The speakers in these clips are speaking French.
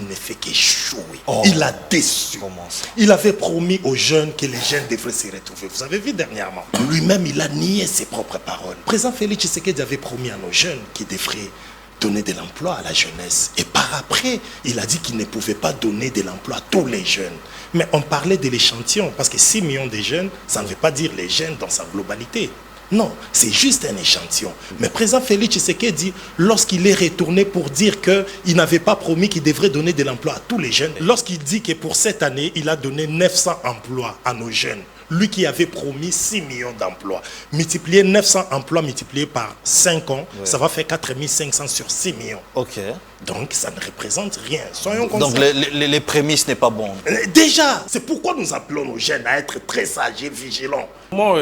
il ne fait qu'échouer. Il a déçu. Comment ça? Il avait promis aux jeunes que les jeunes devraient se retrouver. Vous avez vu dernièrement. Lui-même, il a nié ses propres paroles. Le président Félix Tshisekedi avait promis à nos jeunes qu'il devrait donner de l'emploi à la jeunesse. Et par après, il a dit qu'il ne pouvait pas donner de l'emploi à tous les jeunes. Mais on parlait de l'échantillon, parce que 6 millions de jeunes, ça ne veut pas dire les jeunes dans sa globalité. Non, c'est juste un échantillon. Mais le président Félix Tshisekedi, lorsqu'il est retourné pour dire qu'il n'avait pas promis qu'il devrait donner de l'emploi à tous les jeunes, lorsqu'il dit que pour cette année, il a donné 900 emplois à nos jeunes, lui qui avait promis 6 millions d'emplois, multiplier 900 emplois multipliés par 5 ans, ça va faire 4500 sur 6 millions. Ok. Donc ça ne représente rien. Soyons conscients. Donc les prémices n'est pas bon. Déjà, c'est pourquoi nous appelons nos jeunes à être très sages et vigilants. Moi,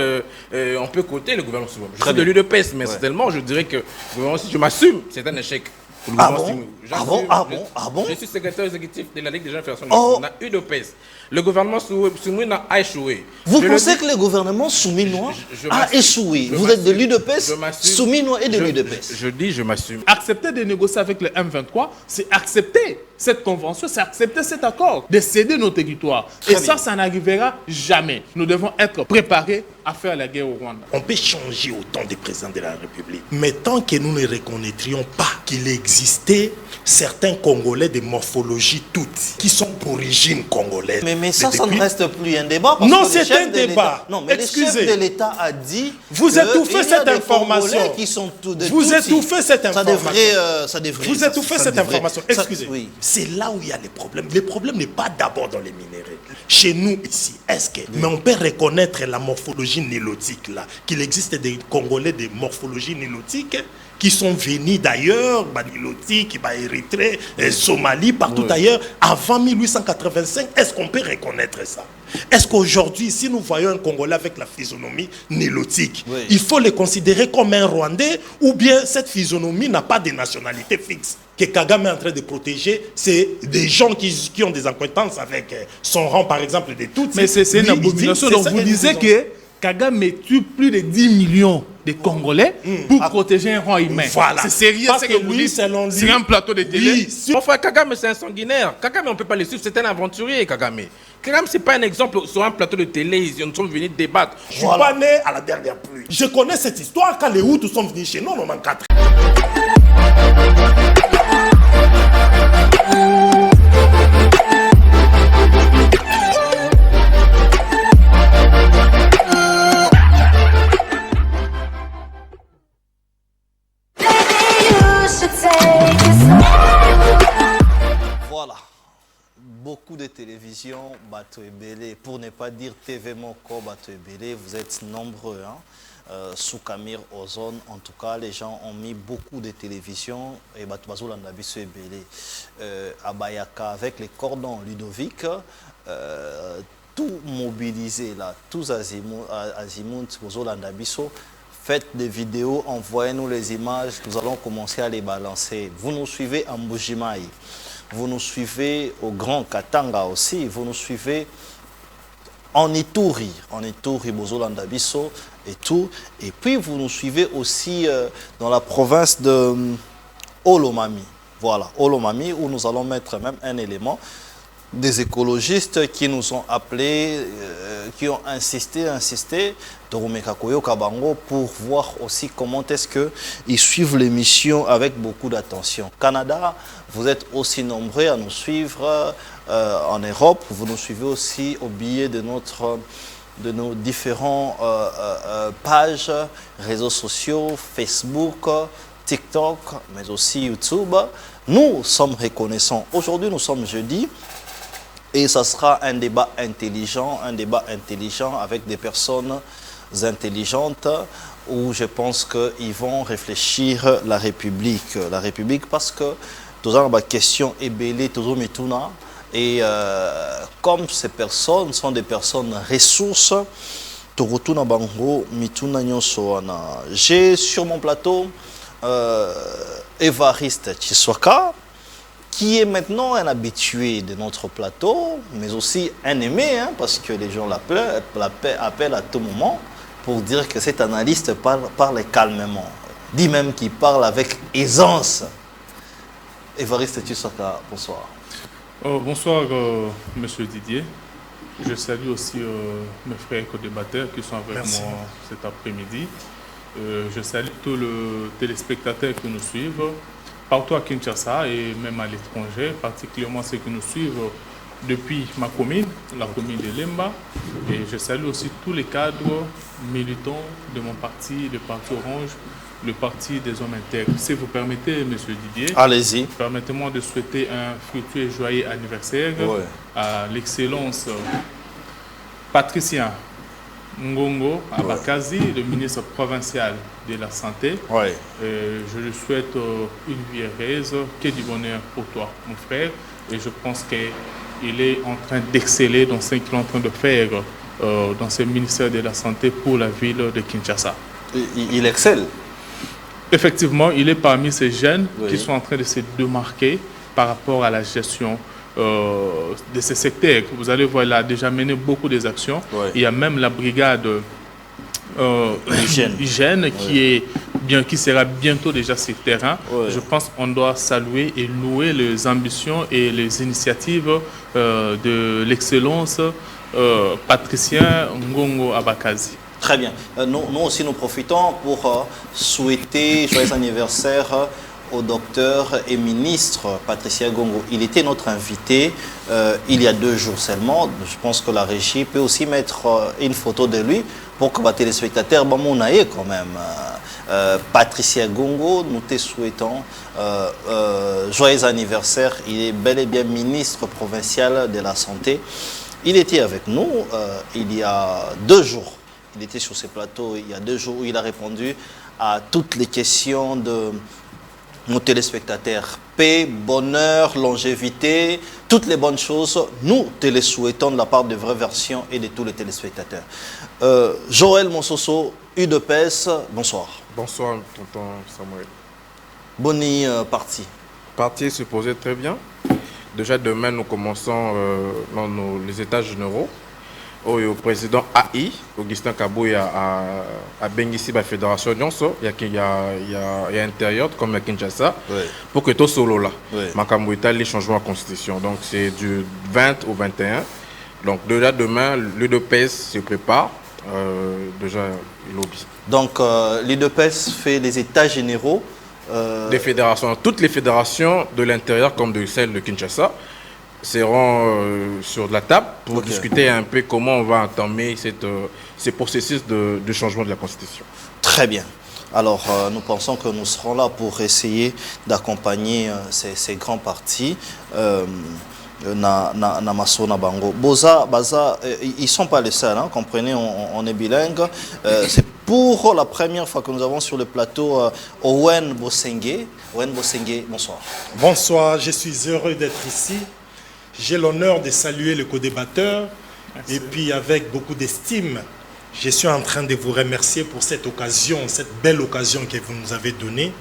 on peut coter le gouvernement souvent. Je suis de l'UDPS, mais certainement, je dirais que le gouvernement, si je m'assume, c'est un échec. Ah bon? Je suis secrétaire exécutif de la Ligue des jeunes fédérations on a UDPS. Le gouvernement Soumouina a échoué. Vous pensez que le gouvernement Souminois a échoué? Vous êtes de l'UDPS, Souminois et de l'UDPS. Je dis, je m'assume. Accepter de négocier avec le M23, c'est accepter cette convention, c'est accepter cet accord, de céder nos territoires. Et ça n'arrivera jamais. Nous devons être préparés à faire la guerre au Rwanda. On peut changer autant de présidents de la République, mais tant que nous ne reconnaîtrions pas qu'il existait certains Congolais de morphologie toute, qui sont d'origine congolaise. Mais ça, ça ne reste plus un débat. Parce non, que c'est un débat. Non, mais excusez. le chef de l'État a dit vous étouffez cette information. Vous étouffez cette information. Ça devrait. Vous étouffez cette information. Excusez. Oui. C'est là où il y a les problèmes. Le problème n'est pas d'abord dans les minéraux. Chez nous, ici, est-ce que... Mais on peut reconnaître la morphologie nilotique, là, qu'il existe des Congolais de morphologie nilotique qui sont venus d'ailleurs, nilotique, Érythrée, Somalie, partout ailleurs, avant 1885. Est-ce qu'on peut reconnaître ça? Est-ce qu'aujourd'hui, si nous voyons un Congolais avec la physionomie nilotique, il faut le considérer comme un Rwandais, ou bien cette physionomie n'a pas de nationalité fixe que Kagame est en train de protéger? C'est des gens qui ont des acquaintances avec son rang, par exemple, de toutes. Mais c'est une abomination. Donc vous disiez que Kagame tue plus de 10 millions de Congolais pour protéger un rang humain. Voilà. C'est sérieux, c'est que vous dites sur un plateau de télé. Mon frère Kagame, c'est un sanguinaire. Kagame, on ne peut pas le suivre, c'est un aventurier, Kagame. Kagame, ce n'est pas un exemple sur un plateau de télé, nous sommes venus débattre. Je ne suis pas né à la dernière pluie. Je connais cette histoire quand les Hutus sont venus chez nous en 94. Voilà. Beaucoup de télévisions, Bateau et Belé, pour ne pas dire TV Moko, Bateau et Belé, vous êtes nombreux. Sous Camille Ozone, en tout cas, les gens ont mis beaucoup de télévisions et Bateau Landabiso et Belé. À Bayaka, avec les cordons Ludovic, tout mobilisé là, tous azimuts, Landabiso. Faites des vidéos, envoyez-nous les images, nous allons commencer à les balancer. Vous nous suivez à Mbujimaï, vous nous suivez au Grand Katanga aussi, vous nous suivez en Ituri, Bozolanda Biso et tout. Et puis vous nous suivez aussi dans la province de Olomami. Voilà, Olomami, où nous allons mettre même un élément. Des écologistes qui nous ont appelés, qui ont insisté, Torumeka-Koyo Kabango, pour voir aussi comment est-ce qu'ils suivent l'émission avec beaucoup d'attention. Canada, vous êtes aussi nombreux à nous suivre en Europe. Vous nous suivez aussi au biais de nos différents pages, réseaux sociaux, Facebook, TikTok, mais aussi YouTube. Nous sommes reconnaissants. Aujourd'hui, nous sommes jeudi. Et ça sera un débat intelligent avec des personnes intelligentes où je pense qu'ils vont réfléchir la République parce que tous les questions ébélées, tous les mituna et comme ces personnes sont des personnes ressources, Torotuna Bango, mituna nyosoana. J'ai sur mon plateau Évariste Tshisekedi, qui est maintenant un habitué de notre plateau, mais aussi un aimé, parce que les gens l'appellent à tout moment pour dire que cet analyste parle calmement. Dit même qu'il parle avec aisance. Évariste Tshisekedi, bonsoir. Bonsoir, Monsieur Didier. Je salue aussi mes frères co-débatteurs qui sont avec Merci. moi cet après-midi. Je salue tous les téléspectateurs qui nous suivent, partout à Kinshasa et même à l'étranger, particulièrement ceux qui nous suivent depuis ma commune, la commune de Lemba. Et je salue aussi tous les cadres militants de mon parti, le Parti Orange, le Parti des Hommes Intègres. Si vous permettez, Monsieur Didier, Allez-y. permettez-moi de souhaiter un fructueux et joyeux anniversaire Ouais. à l'excellence Patricia Ngongo Abakazi, le ministre provincial de la Santé. Ouais. Je lui souhaite une vie heureuse, que du bonheur pour toi, mon frère. Et je pense qu'il est en train d'exceller dans ce qu'il est en train de faire dans ce ministère de la Santé pour la ville de Kinshasa. Il excelle. Effectivement, il est parmi ces jeunes Oui. qui sont en train de se démarquer par rapport à la gestion de ces secteurs. Vous allez voir, il a déjà mené beaucoup des actions. Oui. Il y a même la brigade hygiène qui sera bientôt déjà sur le terrain. Oui. Je pense qu'on doit saluer et louer les ambitions et les initiatives de l'excellence Patricien Ngongo Abakazi. Très bien. Nous aussi, nous profitons pour souhaiter joyeux anniversaire au docteur et ministre Patricia Ngongo. Il était notre invité il y a 2 jours seulement. Je pense que la régie peut aussi mettre une photo de lui pour que les téléspectateurs m'ounaient quand même. Patricia Ngongo, nous te souhaitons joyeux anniversaire. Il est bel et bien ministre provincial de la Santé. Il était avec nous il y a 2 jours. Il était sur ce plateau il y a 2 jours où il a répondu à toutes les questions de nos téléspectateurs. Paix, bonheur, longévité, toutes les bonnes choses, nous te les souhaitons de la part de Vraie Version et de tous les téléspectateurs. Joël Monsoso, UDPS, bonsoir. Bonsoir, tonton Samuel. Bonne partie. Parti se posait très bien. Déjà demain, nous commençons dans les états généraux. Au président AI, Augustin Kabouya, a béni ici la fédération Nyonso, il y a intérieur comme à Kinshasa, Oui. pour que tout solo là. Oui. Makambo les changements de constitution. Donc c'est du 20 au 21. Donc déjà demain, l'UDPS se prépare. Déjà, il lobby. Donc l'UDPS fait les états généraux. Des fédérations, toutes les fédérations de l'intérieur comme de celle de Kinshasa seront sur la table pour discuter un peu comment on va entamer ce processus de changement de la Constitution. Très bien. Alors, nous pensons que nous serons là pour essayer d'accompagner ces grands partis. Namasona Bango. Boza, Baza, ils ne sont pas les seuls, hein, comprenez, on est bilingue. C'est pour la première fois que nous avons sur le plateau Owen Bosengue. Owen Bosengue, bonsoir. Bonsoir, je suis heureux d'être ici. J'ai l'honneur de saluer le co-débatteur. Et puis avec beaucoup d'estime, je suis en train de vous remercier pour cette occasion, cette belle occasion que vous nous avez donnée.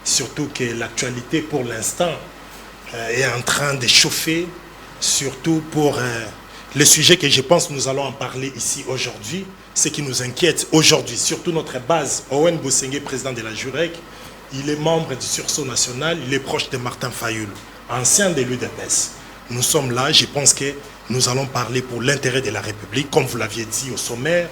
Surtout que l'actualité pour l'instant est en train de chauffer, surtout pour le sujet que je pense que nous allons en parler ici aujourd'hui. Ce qui nous inquiète aujourd'hui, surtout notre base, Owen Bosengue, président de la Jurek, il est membre du sursaut national, il est proche de Martin Fayoul, ancien de l'UDPS. Nous sommes là, je pense que nous allons parler pour l'intérêt de la République. Comme vous l'aviez dit au sommaire,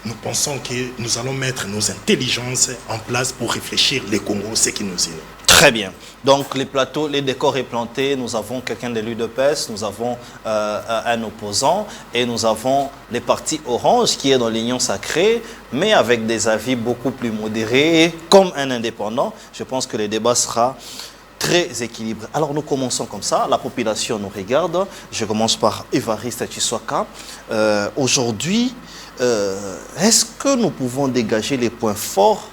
nous pensons que nous allons mettre nos intelligences en place pour réfléchir les Congos, ce qui nous unit. Très bien. Donc les plateaux, les décors est planté. Nous avons quelqu'un de l'UDPS, nous avons un opposant et nous avons les partis Orange qui est dans l'union sacrée, mais avec des avis beaucoup plus modérés, comme un indépendant. Je pense que le débat sera très équilibré. Alors nous commençons comme ça, la population nous regarde. Je commence par Évariste Tshisekedi. Aujourd'hui, est-ce que nous pouvons dégager les points forts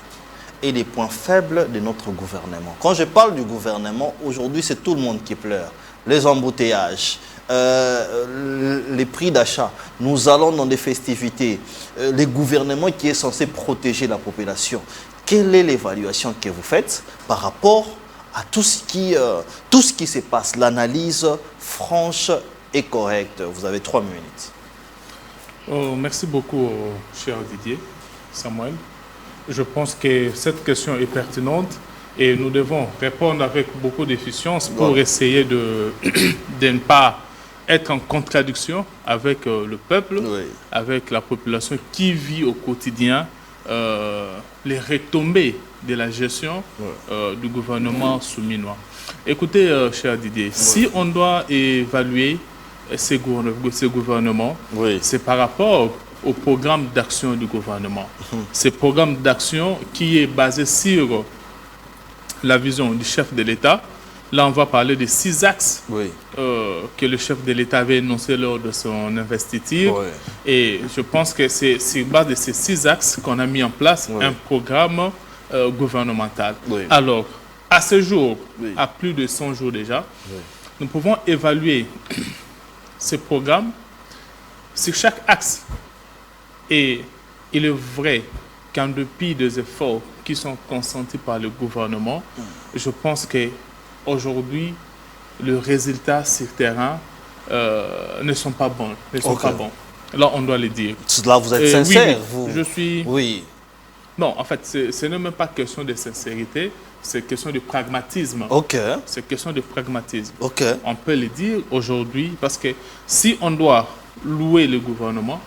et les points faibles de notre gouvernement? Quand je parle du gouvernement, aujourd'hui c'est tout le monde qui pleure. Les embouteillages, les prix d'achat, nous allons dans des festivités, le gouvernement qui est censé protéger la population. Quelle est l'évaluation que vous faites par rapport à tout ce qui se passe, l'analyse franche et correcte? Vous avez 3 minutes. Merci beaucoup, cher Didier, Samuel. Je pense que cette question est pertinente Et nous devons répondre avec beaucoup d'efficience pour essayer de ne pas être en contradiction avec le peuple, avec la population qui vit au quotidien les retombées de la gestion du gouvernement souminois. Écoutez, cher Didier, si on doit évaluer ces gouvernements, c'est par rapport au programme d'action du gouvernement. Ce programme d'action qui est basé sur la vision du chef de l'État. Là, on va parler des 6 axes que le chef de l'État avait énoncés lors de son investiture. Et je pense que c'est sur base de ces 6 axes qu'on a mis en place un programme gouvernemental. Alors, à ce jour, à plus de 100 jours déjà, nous pouvons évaluer ce programme sur chaque axe. Et il est vrai qu'en dépit des efforts qui sont consentis par le gouvernement, je pense qu'aujourd'hui, les résultats sur terrain ne sont pas bons. Là, on doit le dire. Là, vous êtes sincère. Je suis... Non, en fait, ce n'est même pas question de sincérité, c'est question de pragmatisme. C'est question de pragmatisme. On peut le dire aujourd'hui parce que si on doit louer le gouvernement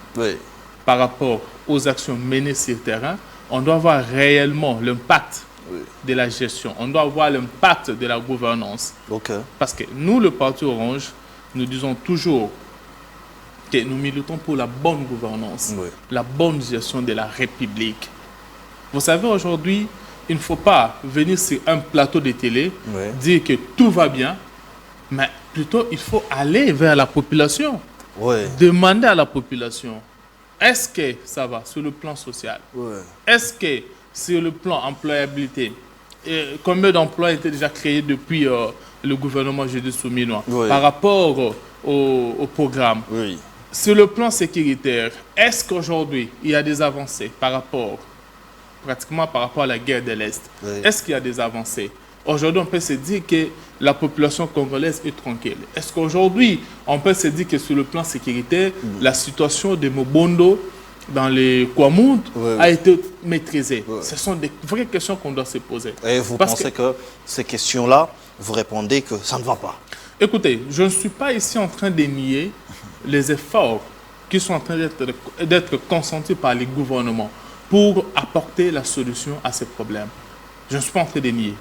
par rapport aux actions menées sur le terrain, on doit voir réellement l'impact de la gestion. On doit voir l'impact de la gouvernance. Parce que nous, le Parti Orange, nous disons toujours que nous militons pour la bonne gouvernance, la bonne gestion de la République. Vous savez, aujourd'hui, il ne faut pas venir sur un plateau de télé, dire que tout va bien, mais plutôt il faut aller vers la population, demander à la population, est-ce que ça va sur le plan social? Est-ce que sur le plan employabilité, combien d'emplois étaient déjà créés depuis le gouvernement jeudi souminois par rapport au programme? Sur le plan sécuritaire, est-ce qu'aujourd'hui il y a des avancées pratiquement par rapport à la guerre de l'Est? Est-ce qu'il y a des avancées? Aujourd'hui, on peut se dire que la population congolaise est tranquille. Est-ce qu'aujourd'hui, on peut se dire que sur le plan sécuritaire, la situation de Mobondo dans les Kwamoud a été maîtrisée? Ce sont des vraies questions qu'on doit se poser. Et vous pensez que ces questions-là, vous répondez que ça ne va pas? Écoutez, je ne suis pas ici en train de nier les efforts qui sont en train d'être consentis par les gouvernements pour apporter la solution à ces problèmes. Je ne suis pas en train de nier,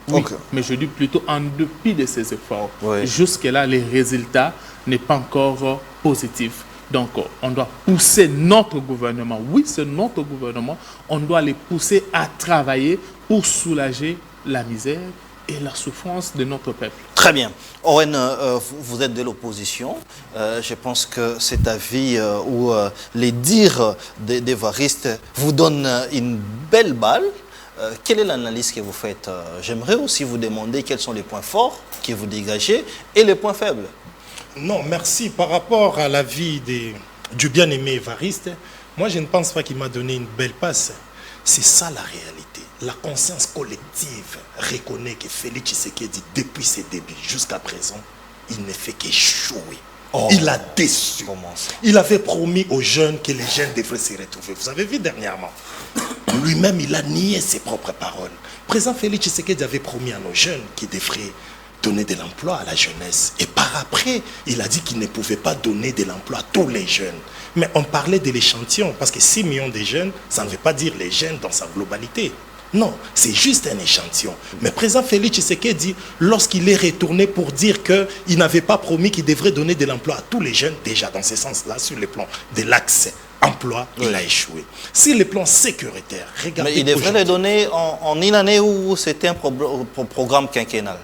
mais je dis plutôt en dépit de ces efforts. Jusque-là, les résultats n'est pas encore positifs. Donc, on doit pousser notre gouvernement. Oui, c'est notre gouvernement. On doit les pousser à travailler pour soulager la misère et la souffrance de notre peuple. Très bien. Owen, vous êtes de l'opposition. Je pense que cet avis ou les dires des varistes vous donnent une belle balle. Quelle est l'analyse que vous faites? J'aimerais aussi vous demander quels sont les points forts que vous dégagez et les points faibles. Non, merci. Par rapport à l'avis du bien-aimé Évariste, moi je ne pense pas qu'il m'a donné une belle passe. C'est ça la réalité. La conscience collective reconnaît que Félix Tshisekedi, depuis ses débuts jusqu'à présent, il ne fait qu'échouer. Il a déçu. Il avait promis aux jeunes que les jeunes devraient se retrouver. Vous avez vu dernièrement, lui-même, il a nié ses propres paroles. Président Félix Tshisekedi avait promis à nos jeunes qu'il devrait donner de l'emploi à la jeunesse. Et par après, il a dit qu'il ne pouvait pas donner de l'emploi à tous les jeunes. Mais on parlait de l'échantillon, parce que 6 millions de jeunes, ça ne veut pas dire les jeunes dans sa globalité. Non, c'est juste un échantillon. Mais président Félix Tshisekedi, lorsqu'il est retourné pour dire qu'il n'avait pas promis qu'il devrait donner de l'emploi à tous les jeunes, déjà dans ce sens-là, sur le plan de l'accès emploi, il a échoué. Sur le plan sécuritaire, regardez... Mais il devrait les donner en une année où c'était un programme quinquennal.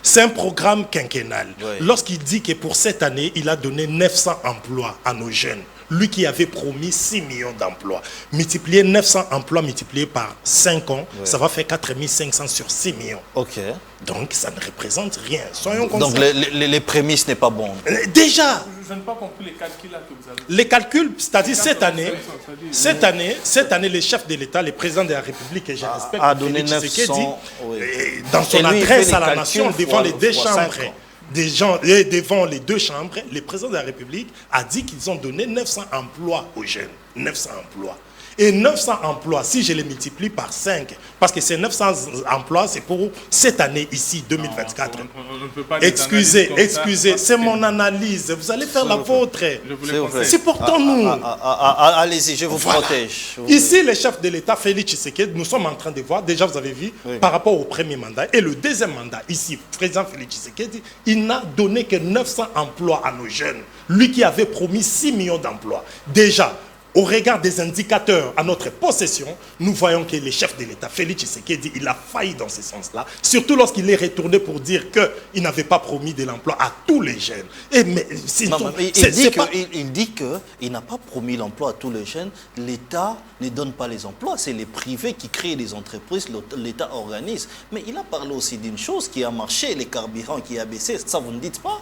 C'est un programme quinquennal. Lorsqu'il dit que pour cette année, il a donné 900 emplois à nos jeunes, lui qui avait promis 6 millions d'emplois. Multiplier 900 emplois multiplié par 5 ans, ça va faire 4500 sur 6 millions. Donc, ça ne représente rien. Soyons conscients. Donc, les prémices n'est pas bon. Déjà. Je n'ai pas compris les calculs là que vous avez. Les calculs, c'est-à-dire cette année, le chef de l'État, le président de la République, et je respecte, a donné 900, dans son adresse à la nation, devant les deux chambres, devant les deux chambres, le président de la République a dit qu'ils ont donné 900 emplois aux jeunes. 900 emplois. Et 900 emplois, si je les multiplie par 5, parce que ces 900 emplois, c'est pour cette année ici, 2024. Non, on ne peut pas les Excusez, analyser comme ça, excusez, parce c'est que- mon analyse. Vous allez faire la vôtre. Je vous le conseille. Supportons-nous. Allez-y, je vous Voilà. protège. Ici, le chef de l'État, Félix Tshisekedi, nous sommes en train de voir, déjà vous avez vu, par rapport au premier mandat et le deuxième mandat, ici, président Félix Tshisekedi, il n'a donné que 900 emplois à nos jeunes. Lui qui avait promis 6 millions d'emplois. Déjà, au regard des indicateurs à notre possession, nous voyons que le chef de l'État, Félix Tshisekedi, il a failli dans ce sens-là, surtout lorsqu'il est retourné pour dire qu'il n'avait pas promis de l'emploi à tous les jeunes. Et mais, il dit qu'il n'a pas promis l'emploi à tous les jeunes. L'État ne donne pas les emplois. C'est les privés qui créent les entreprises, l'État organise. Mais il a parlé aussi d'une chose qui a marché, les carburants qui a baissé. Ça, vous ne dites pas?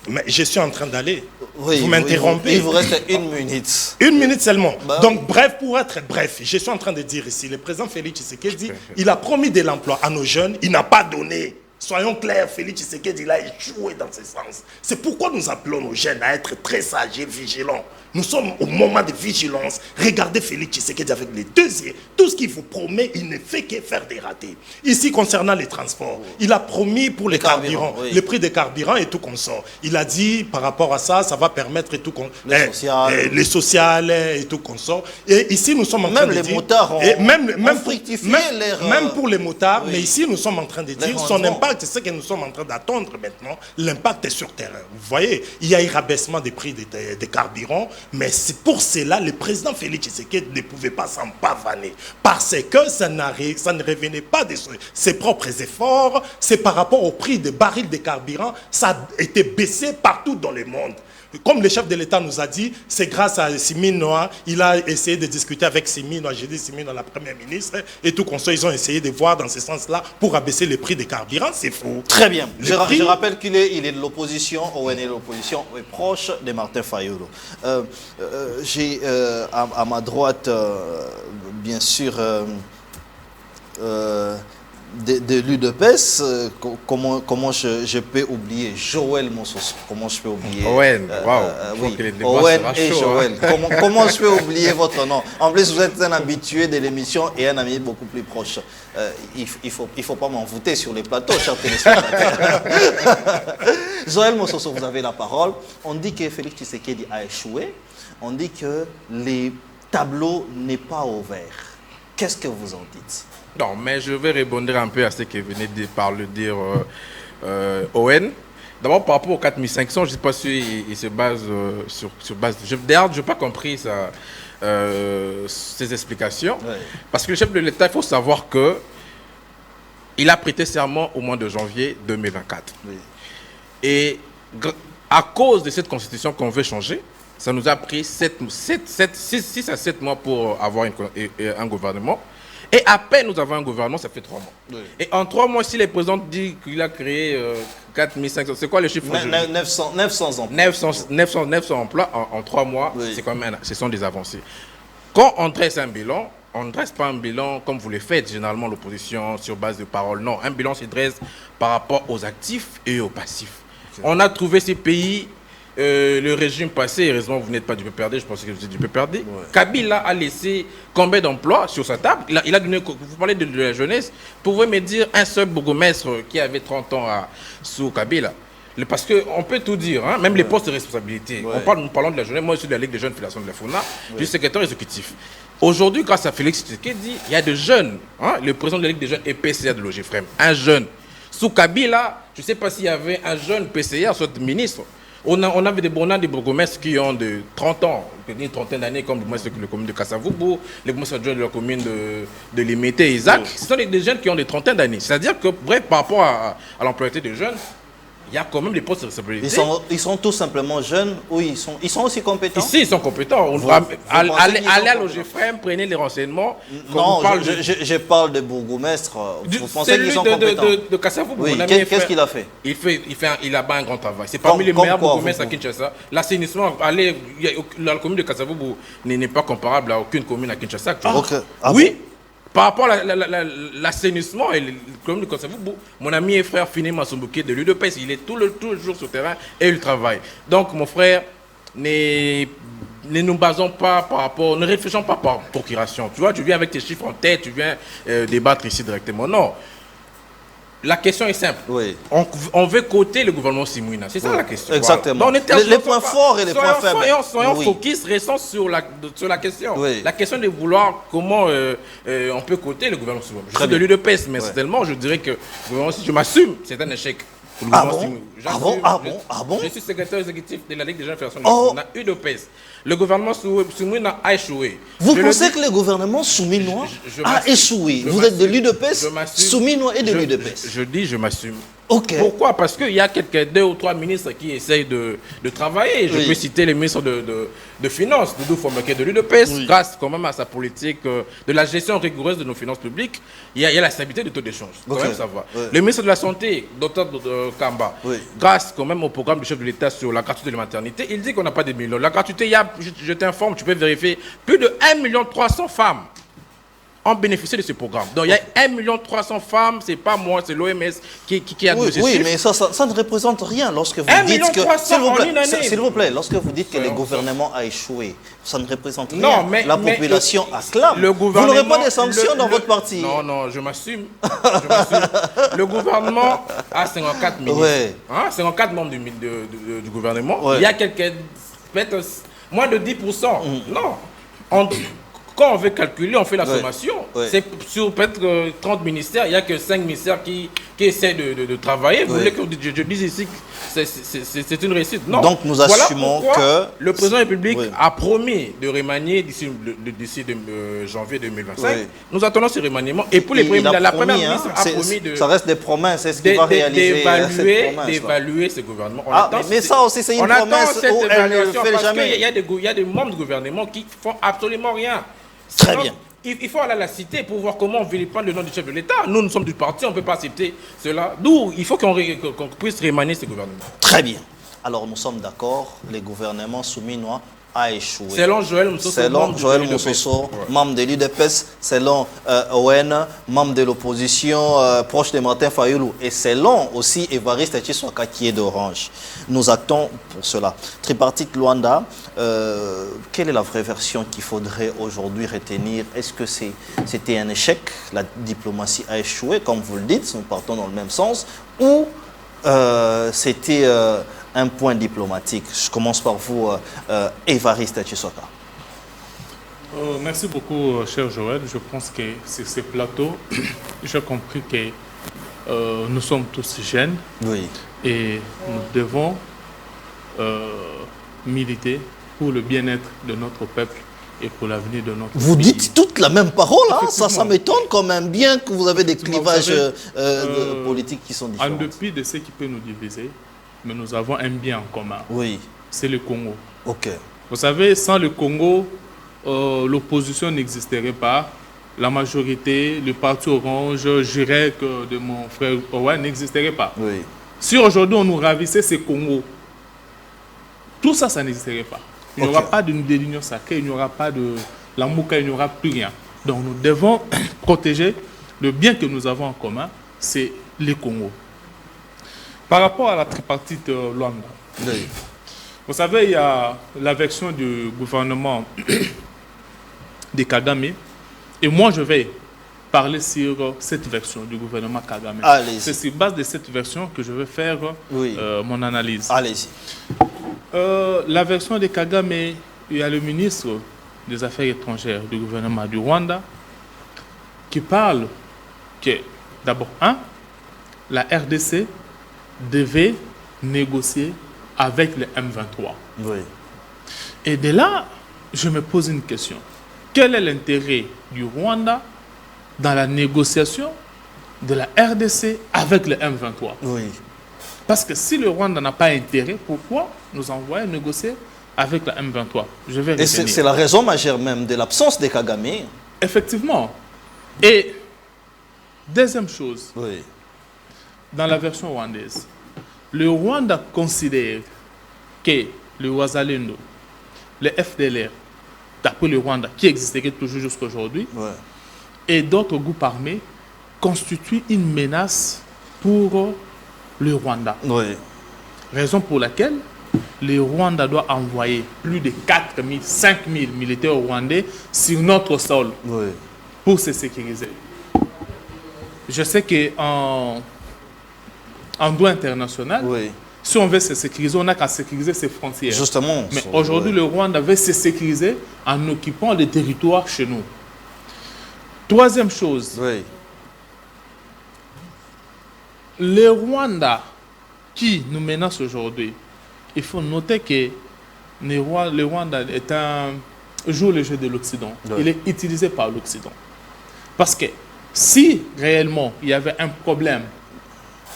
Mais je suis en train d'aller. Oui, vous m'interrompez. Il vous reste 1 minute. 1 minute seulement. Bah, donc, bref, pour être bref, je suis en train de dire ici, le président Félix Tshisekedi, il a promis de l'emploi à nos jeunes, il n'a pas donné. Soyons clairs, Félix Tshisekedi, il a échoué dans ce sens. C'est pourquoi nous appelons nos jeunes à être très sages et vigilants. Nous sommes au moment de vigilance. Regardez Félix Tshisekedi avec les deux yeux. Tout ce qu'il vous promet, il ne fait que faire des ratés. Ici, concernant les transports, il a promis pour les carburants, oui. le prix des carburants et tout consort. Il a dit, par rapport à ça, ça va permettre et tout les sociales et tout consort. Et ici, nous sommes en train de dire... Même les motards même pour les motards, oui. mais ici, nous sommes en train de dire son impact, c'est ce que nous sommes en train d'attendre maintenant. L'impact est sur terrain. Vous voyez, il y a un rabaissement des prix des carburants. Mais c'est pour cela, le président Félix Tshisekedi ne pouvait pas s'en pavaner. Parce que ça ne revenait pas de ses propres efforts. C'est par rapport au prix des barils de carburant. Ça a été baissé partout dans le monde. Comme le chef de l'État nous a dit, c'est grâce à Simi Noa, il a essayé de discuter avec Simi Noa, j'ai dit Simi Noa, la première ministre, et tout comme ça, ils ont essayé de voir dans ce sens-là pour abaisser les prix des carburants, c'est faux. Très bien. Je rappelle qu'il est de l'opposition, ON est de l'opposition, proche de Martin Fayulu. J'ai à ma droite, bien sûr, de l'UDPS, comment je peux oublier Joël Mossoso? Comment je peux oublier Owen, oui, Owen et Joël. Comment je peux oublier votre nom? En plus, vous êtes un habitué de l'émission et un ami beaucoup plus proche. Il faut pas m'envoûter sur les plateaux, chers téléspectateurs. Joël Mossoso, vous avez la parole. On dit que Félix Tshisekedi a échoué. On dit que les tableaux n'est pas ouverts. Qu'est-ce que vous en dites? Non, mais je vais répondre un peu à ce que venait de dire Owen. D'abord, par rapport aux 4500, je ne sais pas si il se base sur base... D'ailleurs, je n'ai pas compris ses explications. Ouais. Parce que le chef de l'État, il faut savoir qu'il a prêté serment au mois de janvier 2024. Oui. Et à cause de cette constitution qu'on veut changer, ça nous a pris 6 à 7 mois pour avoir un gouvernement. Et à peine nous avons un gouvernement, ça fait 3 mois. Oui. Et en 3 mois, si le président dit qu'il a créé 4500, c'est quoi le chiffre? 900 emplois. 900 emplois en 3 mois, oui. C'est quand même, ce sont des avancées. Quand on dresse un bilan, on ne dresse pas un bilan comme vous le faites généralement l'opposition sur base de paroles. Non, un bilan se dresse par rapport aux actifs et aux passifs. On a trouvé ces pays... le régime passé, heureusement vous n'êtes pas du PPRD, je pensais que vous êtes du PPRD. Ouais. Kabila a laissé combien d'emplois sur sa table? Il a donné, vous parlez de la jeunesse, pouvez me dire un seul bourgmestre qui avait 30 ans sous Kabila? Parce qu'on peut tout dire, hein, même les postes de responsabilité. Ouais. Nous parlons de la jeunesse, moi je suis de la Ligue des jeunes Fédération de la FONA, je suis secrétaire exécutif. Aujourd'hui, grâce à Félix Tshisekedi, il y a des jeunes, hein, le président de la Ligue des jeunes et PCA de l'OGFREM, un jeune. Sous Kabila, je ne sais pas s'il y avait un jeune PCA, soit ministre. On a des bourgmestres qui ont de 30 ans, une trentaine d'années, comme le commune de Kasavubu, les bourgmestres adjoints de la commune de Limité, Isaac. Ce sont des jeunes qui ont des trentaines d'années. C'est-à-dire que, bref, par rapport à l'employabilité des jeunes, il y a quand même des postes de responsabilité. Ils sont tout simplement jeunes ou ils sont aussi compétents? Ici, ils sont compétents. Allez à l'OGFREM, prenez les renseignements. Non, je parle de bourgmestre. Vous pensez qu'ils sont compétents? De Kasavubu. Oui, qu'est-ce qu'il a fait? Il a pas un grand travail. C'est parmi les meilleurs bourgmestres à Kinshasa. L'assainissement, la commune de Kasavubu n'est pas comparable à aucune commune à Kinshasa. Oui. Par rapport à l'assainissement et le commune de Kasavubu, mon ami et frère Fini Masumbuke de l'UDPS, il est tout le jour sur le terrain et il travaille. Donc mon frère n'est ne nous basons pas par rapport, ne réfléchissons pas par procuration. Tu vois, tu viens avec tes chiffres en tête, tu viens débattre ici directement. Non. La question est simple. Oui. On veut coter le gouvernement Simouina. C'est ça la question. Exactement. Voilà. Les points forts et les points faibles. Soyons focus, restons sur la question. Oui. La question de vouloir comment on peut coter le gouvernement Simouina. Je suis de l'UDPS, mais certainement, je dirais que le gouvernement, si je m'assume, c'est un échec. Ah bon? Je suis secrétaire exécutif de la Ligue des jeunes fédérations. On a UDPS. Le gouvernement Simouina a échoué. Vous pensez que le gouvernement souminois a échoué? Vous êtes de l'UDPS, souminois et de l'UDPS. Je dis, je m'assume. Okay. Pourquoi? Parce qu'il y a deux ou trois ministres qui essayent de travailler. Je peux citer les ministres de Finances, Doudou Fomeke de l'UDPS, grâce quand même à sa politique de la gestion rigoureuse de nos finances publiques. Il y a la stabilité du taux d'échange. Quand même, ça va. Le ministre de la Santé, Dr Kamba, grâce quand même au programme du chef de l'État sur la gratuité de la maternité, il dit qu'on n'a pas des millions. La gratuité, il y a, je t'informe, tu peux vérifier, plus de 1 300 000 femmes ont bénéficié de ce programme. Donc il y a 1 300 000 femmes, c'est pas moi, c'est l'OMS qui a donné ce chiffre. Oui, mais ça ne représente rien lorsque vous dites que... S'il vous plaît, lorsque vous dites que le gouvernement a échoué, ça ne représente rien. Non, mais la population acclame. Vous n'aurez pas de sanctions dans votre parti. Non, je m'assume. Le gouvernement a 54 ministres. Hein, 54 membres du gouvernement. Il y a quelques... peut-être moins de 10%. Non. Quand on veut calculer, on fait la sommation. C'est sur peut-être 30 ministères, il n'y a que 5 ministères qui essaient de travailler. Vous voulez que je dise ici que c'est une réussite? Non. Donc nous assumons que... Le président de la République a promis de remanier d'ici janvier 2025. Nous attendons ce remaniement. Et pour les premiers ministres, la première ministre a promis de... Ça reste des promesses, c'est ce qui va réaliser d'évaluer ce gouvernement. Mais ça aussi, c'est une promesse où elle ne fait jamais. Il y a des membres du gouvernement qui font absolument rien. Très bien. Il faut aller à la cité pour voir comment on vilipende le nom du chef de l'État. Nous sommes du parti, on ne peut pas accepter cela. D'où il faut qu'on puisse remanier ce gouvernement. Très bien. Alors nous sommes d'accord, le gouvernement souminois a échoué. Selon Joël Moussoso, membre de l'UDPS, selon ON, membre de l'opposition proche de Martin Fayoulou, et selon aussi Évariste Tshisekedi qui est d'Orange. Nous actons pour cela. Tripartite Luanda, quelle est la vraie version qu'il faudrait aujourd'hui retenir? Est-ce que c'était un échec? La diplomatie a échoué, comme vous le dites, nous partons dans le même sens, ou c'était un point diplomatique? Je commence par vous, Évariste Tshisekedi. Merci beaucoup, cher Joël. Je pense que sur ce plateau, j'ai compris que nous sommes tous jeunes et nous devons militer pour le bien-être de notre peuple et pour l'avenir de notre pays. Vous dites toute la même parole, hein? Ça m'étonne quand même, bien que vous avez des clivages politiques qui sont différents. En dépit de ce qui peut nous diviser, mais nous avons un bien en commun. C'est le Congo. Vous savez, sans le Congo, l'opposition n'existerait pas. La majorité, le parti orange, je dirais que de mon frère Owen n'existerait pas. Si aujourd'hui on nous ravissait ce Congo, tout ça, ça n'existerait pas. Il n'y aura pas de l'union sacrée, il n'y aura pas de la mouka, il n'y aura plus rien. Donc nous devons protéger le bien que nous avons en commun, c'est le Congo. Par rapport à la tripartite Luanda, vous savez, il y a la version du gouvernement de Kagame, et moi je vais parler sur cette version du gouvernement Kagame. C'est sur base de cette version que je vais faire mon analyse. Allez-y. La version de Kagame, il y a le ministre des Affaires étrangères du gouvernement du Rwanda qui parle que, d'abord, la RDC devait négocier avec le M23. Et de là, je me pose une question. Quel est l'intérêt du Rwanda dans la négociation de la RDC avec le M23? Parce que si le Rwanda n'a pas intérêt, pourquoi nous envoyer négocier avec la M23? Je vais Et c'est la raison majeure même de l'absence de Kagame. Effectivement. Et deuxième chose, dans la version rwandaise, le Rwanda considère que le Wazalendo, le FDLR, d'après le Rwanda, qui existerait toujours jusqu'à aujourd'hui, et d'autres groupes armés constituent une menace pour le Rwanda. Raison pour laquelle le Rwanda doit envoyer plus de 4 000, 5 000 militaires rwandais sur notre sol pour se sécuriser. Je sais qu'en droit international, si on veut se sécuriser, on n'a qu'à sécuriser ses frontières. Justement. Mais aujourd'hui, le Rwanda veut se sécuriser en occupant les territoires chez nous. Troisième chose, le Rwanda qui nous menace aujourd'hui, il faut noter que le Rwanda joue le jeu de l'Occident. Il est utilisé par l'Occident. Parce que si réellement il y avait un problème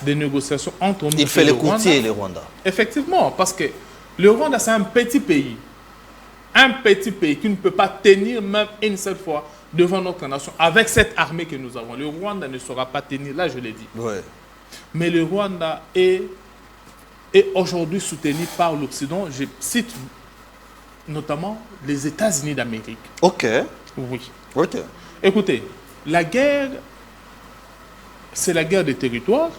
de négociation entre nous il fait l'écoutier, le Rwanda. Effectivement, parce que le Rwanda, c'est un petit pays. Un petit pays qui ne peut pas tenir même une seule fois devant notre nation. Avec cette armée que nous avons, le Rwanda ne saura pas tenir, là je l'ai dit. Mais le Rwanda est aujourd'hui soutenu par l'Occident. Je cite notamment les États-Unis d'Amérique. Oui. Écoutez, la guerre, c'est la guerre des territoires.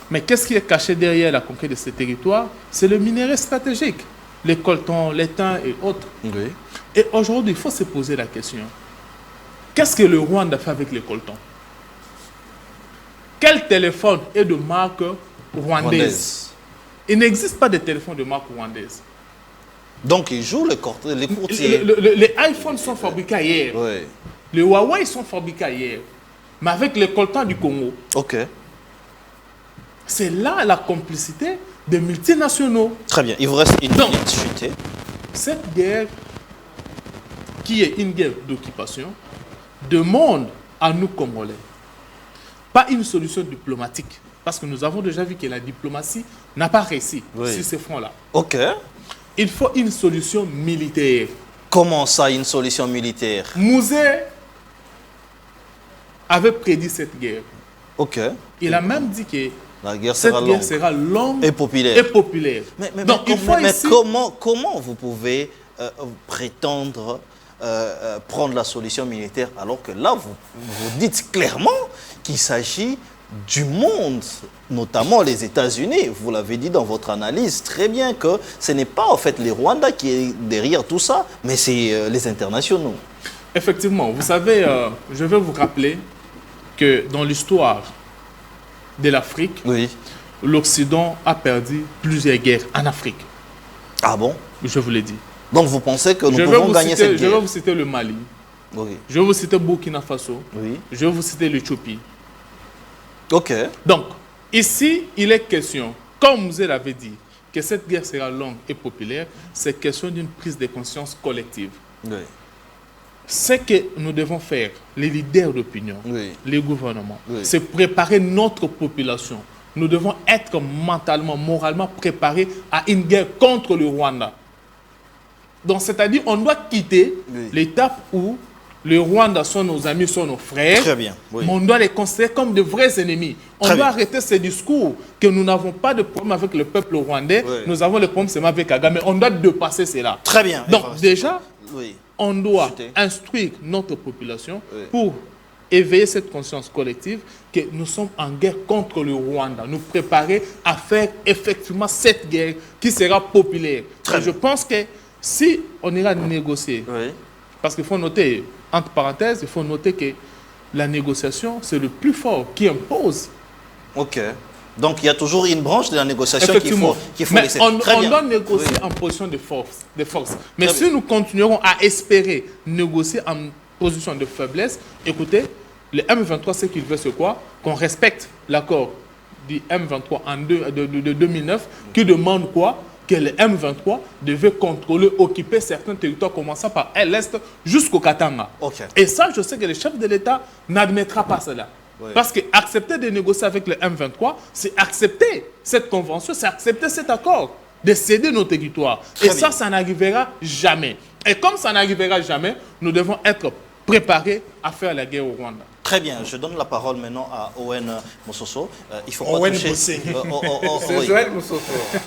Mais qu'est-ce qui est caché derrière la conquête de ces territoires? C'est le minerai stratégique, les coltons, les thym et autres. Et aujourd'hui, il faut se poser la question. Qu'est-ce que le Rwanda fait avec les coltons? Quel téléphone est de marque rwandaise? Il n'existe pas de téléphone de marque rwandaise. Donc, ils jouent les courtiers. Les iPhones sont fabriqués ailleurs. Les Huawei sont fabriqués ailleurs. Mais avec les coltons du Congo. C'est là la complicité des multinationaux. Très bien. Il vous reste une minute chutée. Cette guerre, qui est une guerre d'occupation, demande à nous Congolais pas une solution diplomatique. Parce que nous avons déjà vu que la diplomatie n'a pas réussi sur ces fronts-là. Il faut une solution militaire. Comment ça, une solution militaire? Mouzé avait prédit cette guerre. Il a même dit que cette guerre sera longue et populaire. Donc, comment vous pouvez prétendre prendre la solution militaire alors que là, vous dites clairement qu'il s'agit du monde, notamment les États-Unis. Vous l'avez dit dans votre analyse très bien que ce n'est pas en fait les Rwandais qui est derrière tout ça, mais c'est les internationaux. Effectivement, vous savez, je vais vous rappeler que dans l'histoire de l'Afrique, l'Occident a perdu plusieurs guerres en Afrique. Ah bon? Je vous l'ai dit. Donc vous pensez que nous pouvons gagner cette guerre? Je vais vous citer le Mali. Je vais vous citer Burkina Faso. Je vais vous citer l'Éthiopie. Donc, ici, il est question, comme vous l'avez dit, que cette guerre sera longue et populaire. C'est question d'une prise de conscience collective. Ce que nous devons faire, les leaders d'opinion, les gouvernements, c'est préparer notre population. Nous devons être mentalement, moralement préparés à une guerre contre le Rwanda. Donc, c'est-à-dire, on doit quitter l'étape où le Rwanda sont nos amis, sont nos frères. Très bien. Mais on doit les considérer comme de vrais ennemis. On doit arrêter ces discours que nous n'avons pas de problème avec le peuple rwandais. Nous avons le problème seulement avec Kagame. On doit dépasser cela. Très bien. Donc, déjà, on doit instruire notre population pour éveiller cette conscience collective que nous sommes en guerre contre le Rwanda. Nous préparer à faire effectivement cette guerre qui sera populaire. Et je pense que si on ira négocier, parce qu'il faut noter, entre parenthèses, il faut noter que la négociation, c'est le plus fort qui impose. Donc il y a toujours une branche de la négociation qu'il faut laisser. On doit négocier en position de force. Mais si nous continuerons à espérer négocier en position de faiblesse, écoutez, le M23, ce qu'il veut, c'est quoi? Qu'on respecte l'accord du M23 de 2009, qui demande quoi? Que le M23 devait contrôler, occuper certains territoires, commençant par l'Est jusqu'au Katanga. Et ça, je sais que le chef de l'État n'admettra pas cela. Parce que accepter de négocier avec le M23, c'est accepter cette convention, c'est accepter cet accord, de céder nos territoires. Ça n'arrivera jamais. Et comme ça n'arrivera jamais, nous devons être préparés à faire la guerre au Rwanda. Très bien, je donne la parole maintenant à Owen Mososo. Il faut Owen pas toucher... Bosengue. C'est Owen Mososo.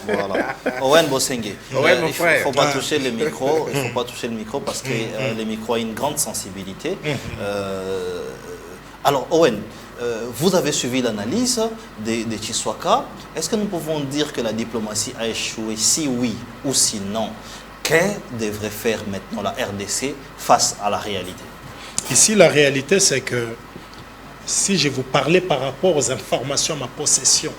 Voilà. Owen Bosengue. Owen, mon il frère. faut pas toucher le micro. Il faut pas toucher le micro parce que le micro a une grande sensibilité. Alors Owen, vous avez suivi l'analyse de Chiswaka. Est-ce que nous pouvons dire que la diplomatie a échoué? Si oui ou sinon, que devrait faire maintenant la RDC face à la réalité? Ici, la réalité, c'est que si je vous parlais par rapport aux informations à ma possession,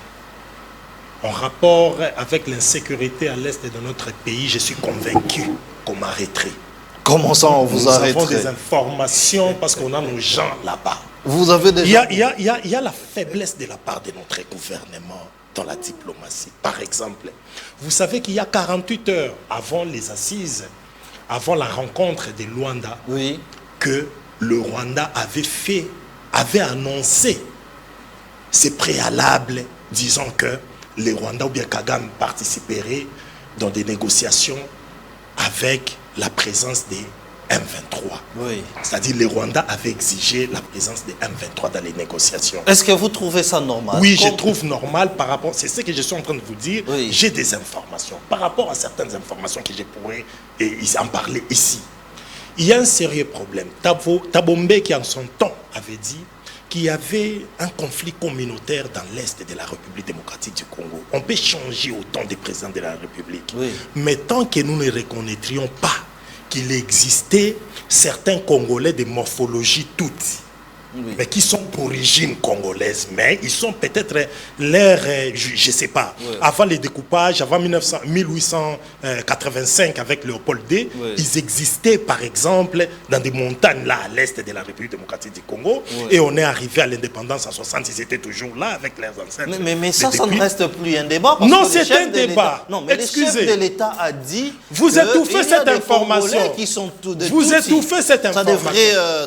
en rapport avec l'insécurité à l'est de notre pays, je suis convaincu qu'on m'arrêterait. Comment ça, on vous arrêterait? Nous avons des informations parce qu'on a nos gens là-bas. Vous avez déjà... Il y a la faiblesse de la part de notre gouvernement dans la diplomatie. Par exemple, vous savez qu'il y a 48 heures avant les assises, avant la rencontre de Luanda, oui, que le Rwanda avait annoncé ses préalables, disant que les Rwandais ou bien Kagame participeraient dans des négociations avec la présence des M23. oui. C'est-à-dire les Rwandais avaient exigé la présence des M23 dans les négociations. Est-ce que vous trouvez ça normal? Oui, je trouve normal par rapport... C'est ce que je suis en train de vous dire. Oui. J'ai des informations. Par rapport à certaines informations que je pourrais en parler ici. Il y a un sérieux problème. Tabombe, qui en son temps avait dit qu'il y avait un conflit communautaire dans l'Est de la République démocratique du Congo. On peut changer autant des présidents de la République. Oui. Mais tant que nous ne reconnaîtrions pas qu'il existait certains Congolais de morphologie toute, oui, mais qui sont d'origine congolaise, mais ils sont peut-être l'air, je ne sais pas, oui, avant les découpages, avant 1885 avec Léopold II, oui, ils existaient par exemple dans des montagnes là à l'est de la République démocratique du Congo, oui, et on est arrivé à l'indépendance en 60, ils étaient toujours là avec leurs ancêtres. mais ça ne reste plus un débat. Parce non, que c'est un débat. Non, mais excusez. le chef de l'État a dit... Vous étouffez cette information. Vous étouffez cette information.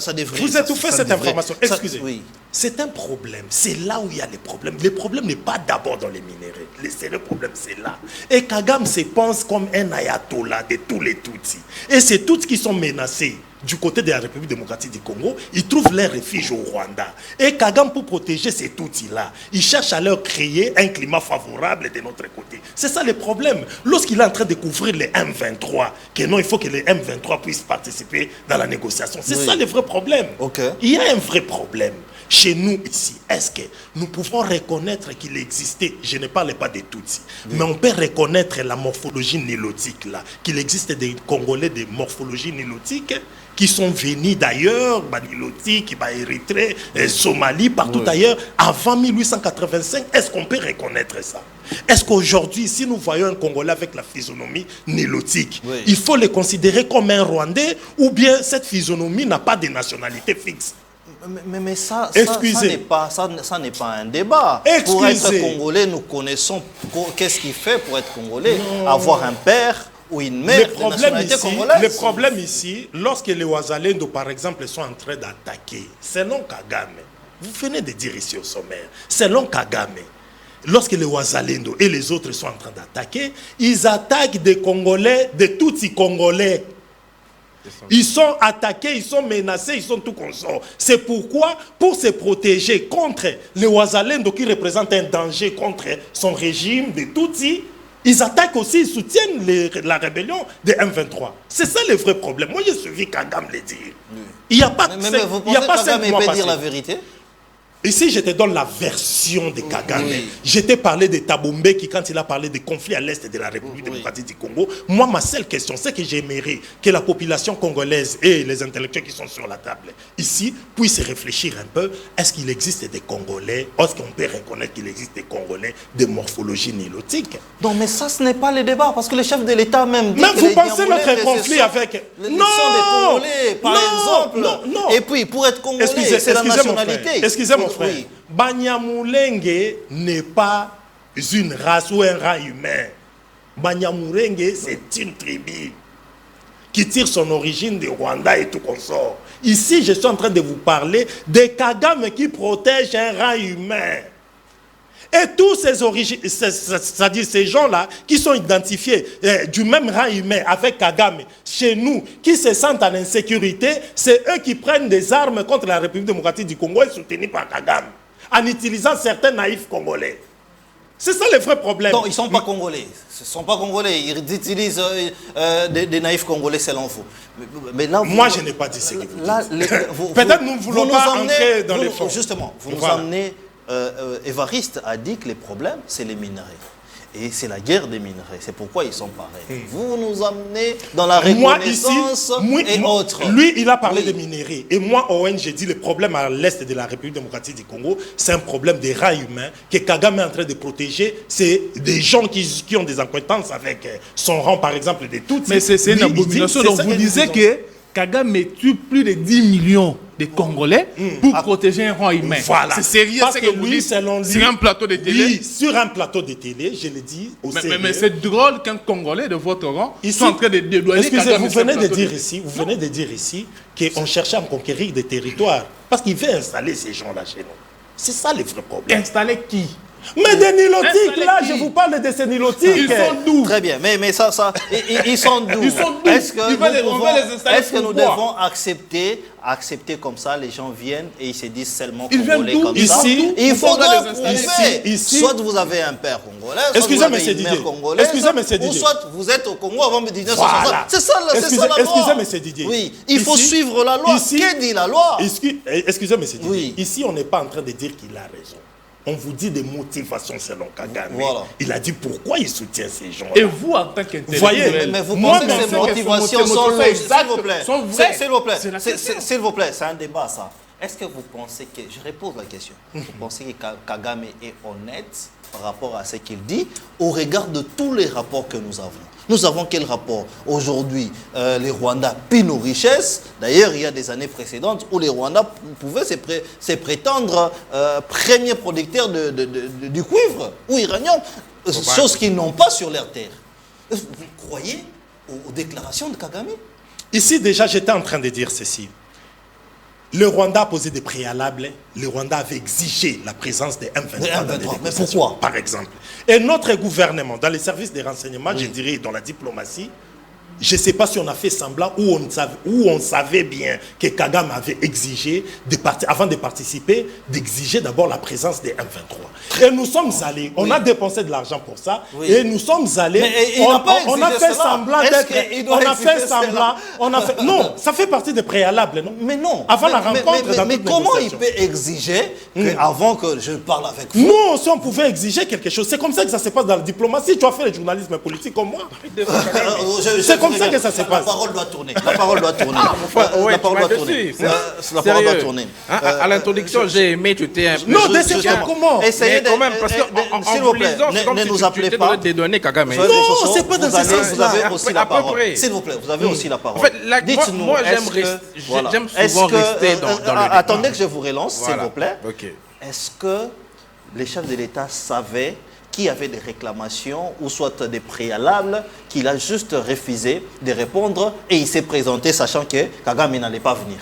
Ça devrait... Vous étouffez cette information. Excusez. Oui. C'est un problème. C'est là où il y a les problèmes. Le problème n'est pas d'abord dans les minéraux. Le sérieux problème, c'est là. Et Kagame se pense comme un ayatollah de tous les Tutsis. Et ces Tutsis qui sont menacés du côté de la République démocratique du Congo, ils trouvent leur refuge au Rwanda. Et Kagame, pour protéger ces Tutsis-là, il cherche à leur créer un climat favorable de notre côté. C'est ça le problème. Lorsqu'il est en train de couvrir les M23, que non, il faut que les M23 puissent participer dans la négociation. C'est ça le vrai problème. Okay. Il y a un vrai problème. Chez nous ici, est-ce que nous pouvons reconnaître qu'il existait, je ne parle pas des Tutsis, mais on peut reconnaître la morphologie nilotique là, qu'il existe des Congolais de morphologie nilotique qui sont venus d'ailleurs, nilotique, Érythrée, Somalie, partout ailleurs, avant 1885. Est-ce qu'on peut reconnaître ça? Est-ce qu'aujourd'hui, si nous voyons un Congolais avec la physionomie nilotique, il faut le considérer comme un Rwandais, ou bien cette physionomie n'a pas de nationalité fixe? Mais ça n'est pas un débat. Pour être Congolais, nous connaissons qu'est-ce qu'il fait pour être Congolais. Non. Avoir un père ou une mère de nationalité congolaise. Le problème ici, lorsque les Ouazalendo, par exemple, sont en train d'attaquer, selon Kagame, vous venez de dire ici au sommaire, selon Kagame, lorsque les Ouazalendo et les autres sont en train d'attaquer, ils attaquent des Congolais, des Tutsis Congolais. Ils sont attaqués, ils sont menacés, ils sont tout consort. C'est pourquoi, pour se protéger contre les Ouazalendo qui représentent un danger contre son régime de Tutsis, ils attaquent aussi, ils soutiennent la rébellion des M23. C'est ça le vrai problème. Moi, j'ai suivi Kagame le dire. Il n'y a pas mais vous pensez que Kagame peut dire la vérité? Ici, je te donne la version de Kagame. Oui. Je t'ai parlé de Tabombe qui, quand il a parlé des conflits à l'est de la République démocratique du Congo, moi, ma seule question, c'est que j'aimerais que la population congolaise et les intellectuels qui sont sur la table ici puissent réfléchir un peu. Est-ce qu'il existe des Congolais? Est-ce qu'on peut reconnaître qu'il existe des Congolais de morphologie nilotique? Non, mais ça, ce n'est pas le débat, parce que le chef de l'État même dit mais que vous pensez notre conflit avec... Non, des Congolais, par exemple. Non. Et puis, pour être Congolais, c'est la nationalité. Excusez-moi, frère. Oui. Banyamulenge n'est pas une race ou un rang humain. Banyamulenge, c'est une tribu qui tire son origine du Rwanda et tout consort. Ici, je suis en train de vous parler de Kagame qui protège un rang humain. Et tous ces origines, c'est-à-dire ces gens-là qui sont identifiés du même rang humain avec Kagame, chez nous, qui se sentent en insécurité, c'est eux qui prennent des armes contre la République démocratique du Congo et soutenus par Kagame, en utilisant certains naïfs congolais. C'est ça le vrai problème. Donc, ils ne sont pas congolais. Ce ne sont pas congolais. Ils utilisent des naïfs congolais selon vous. Mais là, moi, je n'ai pas dit ce que vous dites. Peut-être nous ne voulons pas entrer dans les fonds. Justement, vous nous amenez... Évariste a dit que les problèmes, c'est les minerais. Et c'est la guerre des minerais. C'est pourquoi ils sont pareils. Vous nous amenez dans la reconnaissance et autres. Lui, il a parlé des minerais. Et moi, ONG, j'ai dit le problème à l'est de la République démocratique du Congo, c'est un problème des rats humains que Kagame est en train de protéger. C'est des gens qui ont des acquaintances avec son rang, par exemple, de toutes. Mais c'est une abomination. Donc vous disiez que Kagame tue plus de 10 millions de Congolais pour protéger un rang humain. Voilà. C'est sérieux ce que vous dites sur un plateau de télé. Oui, sur un plateau de télé, je l'ai dit au sérieux. Mais c'est drôle qu'un Congolais de votre rang soit en train de dédouaner Kagame. Vous venez de dire ici qu'on cherchait à conquérir des territoires. Parce qu'il veut installer ces gens-là chez nous. C'est ça le vrai problème. Installer qui? Mais des nilotiques, là, je vous parle de ces nilotiques. Ils sont d'où? Très bien, mais ça, ils sont d'où? Ils sont d'où? Est-ce que nous devons accepter comme ça, les gens viennent et ils se disent seulement congolais comme ça? Il faudra prouver. Soit vous avez un père congolais, soit vous avez une mère congolaise, ou soit vous êtes au Congo avant 1960. C'est ça la loi. Excusez, M. Didier. Oui, il faut suivre la loi. Que dit la loi? Excusez, M. Didier. Ici, on n'est pas en train de dire qu'il a raison. On vous dit des motivations selon Kagame. Voilà. Il a dit pourquoi il soutient ces gens-là. Et vous, en tant qu'intellectuel, mais vous pensez que ces motivations sont logiques? S'il vous plaît, c'est un débat, ça. Est-ce que vous pensez que... Je repose la question. Vous pensez que Kagame est honnête par rapport à ce qu'il dit au regard de tous les rapports que nous avons? Nous avons quel rapport? Aujourd'hui, les Rwandais pillent nos richesses. D'ailleurs, il y a des années précédentes où les Rwandais pouvaient se prétendre premiers producteurs du cuivre ou iranium, chose qu'ils n'ont pas sur leur terre. Vous croyez aux déclarations de Kagame? Ici, déjà, j'étais en train de dire ceci. Le Rwanda a posé des préalables. Le Rwanda avait exigé la présence des M23 dans les négociations, pourquoi? par exemple. Et notre gouvernement, dans les services de renseignement, je dirais dans la diplomatie, je ne sais pas si on a fait semblant ou on savait bien que Kagame avait exigé, avant de participer, d'exiger d'abord la présence des M23. Et nous sommes allés, on a dépensé de l'argent pour ça, et nous sommes allés, on a fait semblant d'être... Non, ça fait partie des préalables, non? Mais non. Avant la rencontre, mais comment il peut exiger avant que je parle avec vous? Nous, si on pouvait exiger quelque chose, c'est comme ça que ça se passe dans la diplomatie. Tu as fait le journalisme politique comme moi. C'est comme ça que ça se passe. La parole doit tourner. La parole doit tourner. La parole doit tourner. À l'introduction, j'ai aimé, tu t'es un peu... Non, déception, comment? Essayez de... quand même, parce qu'en vous lisant, c'est comme ne nous appelez si pas. tu étais dédonné Kagame. Non, c'est pas dans ce sens-là. Vous avez aussi la parole. S'il vous plaît, vous avez aussi la parole. En fait, moi, j'aime souvent rester dans le débat. Attendez que je vous relance, s'il vous plaît. Ok. Est-ce que les chefs de l'État savaient qu'il y avait des réclamations ou soit des préalables qu'il a juste refusé de répondre et il s'est présenté sachant que Kagame n'allait pas venir?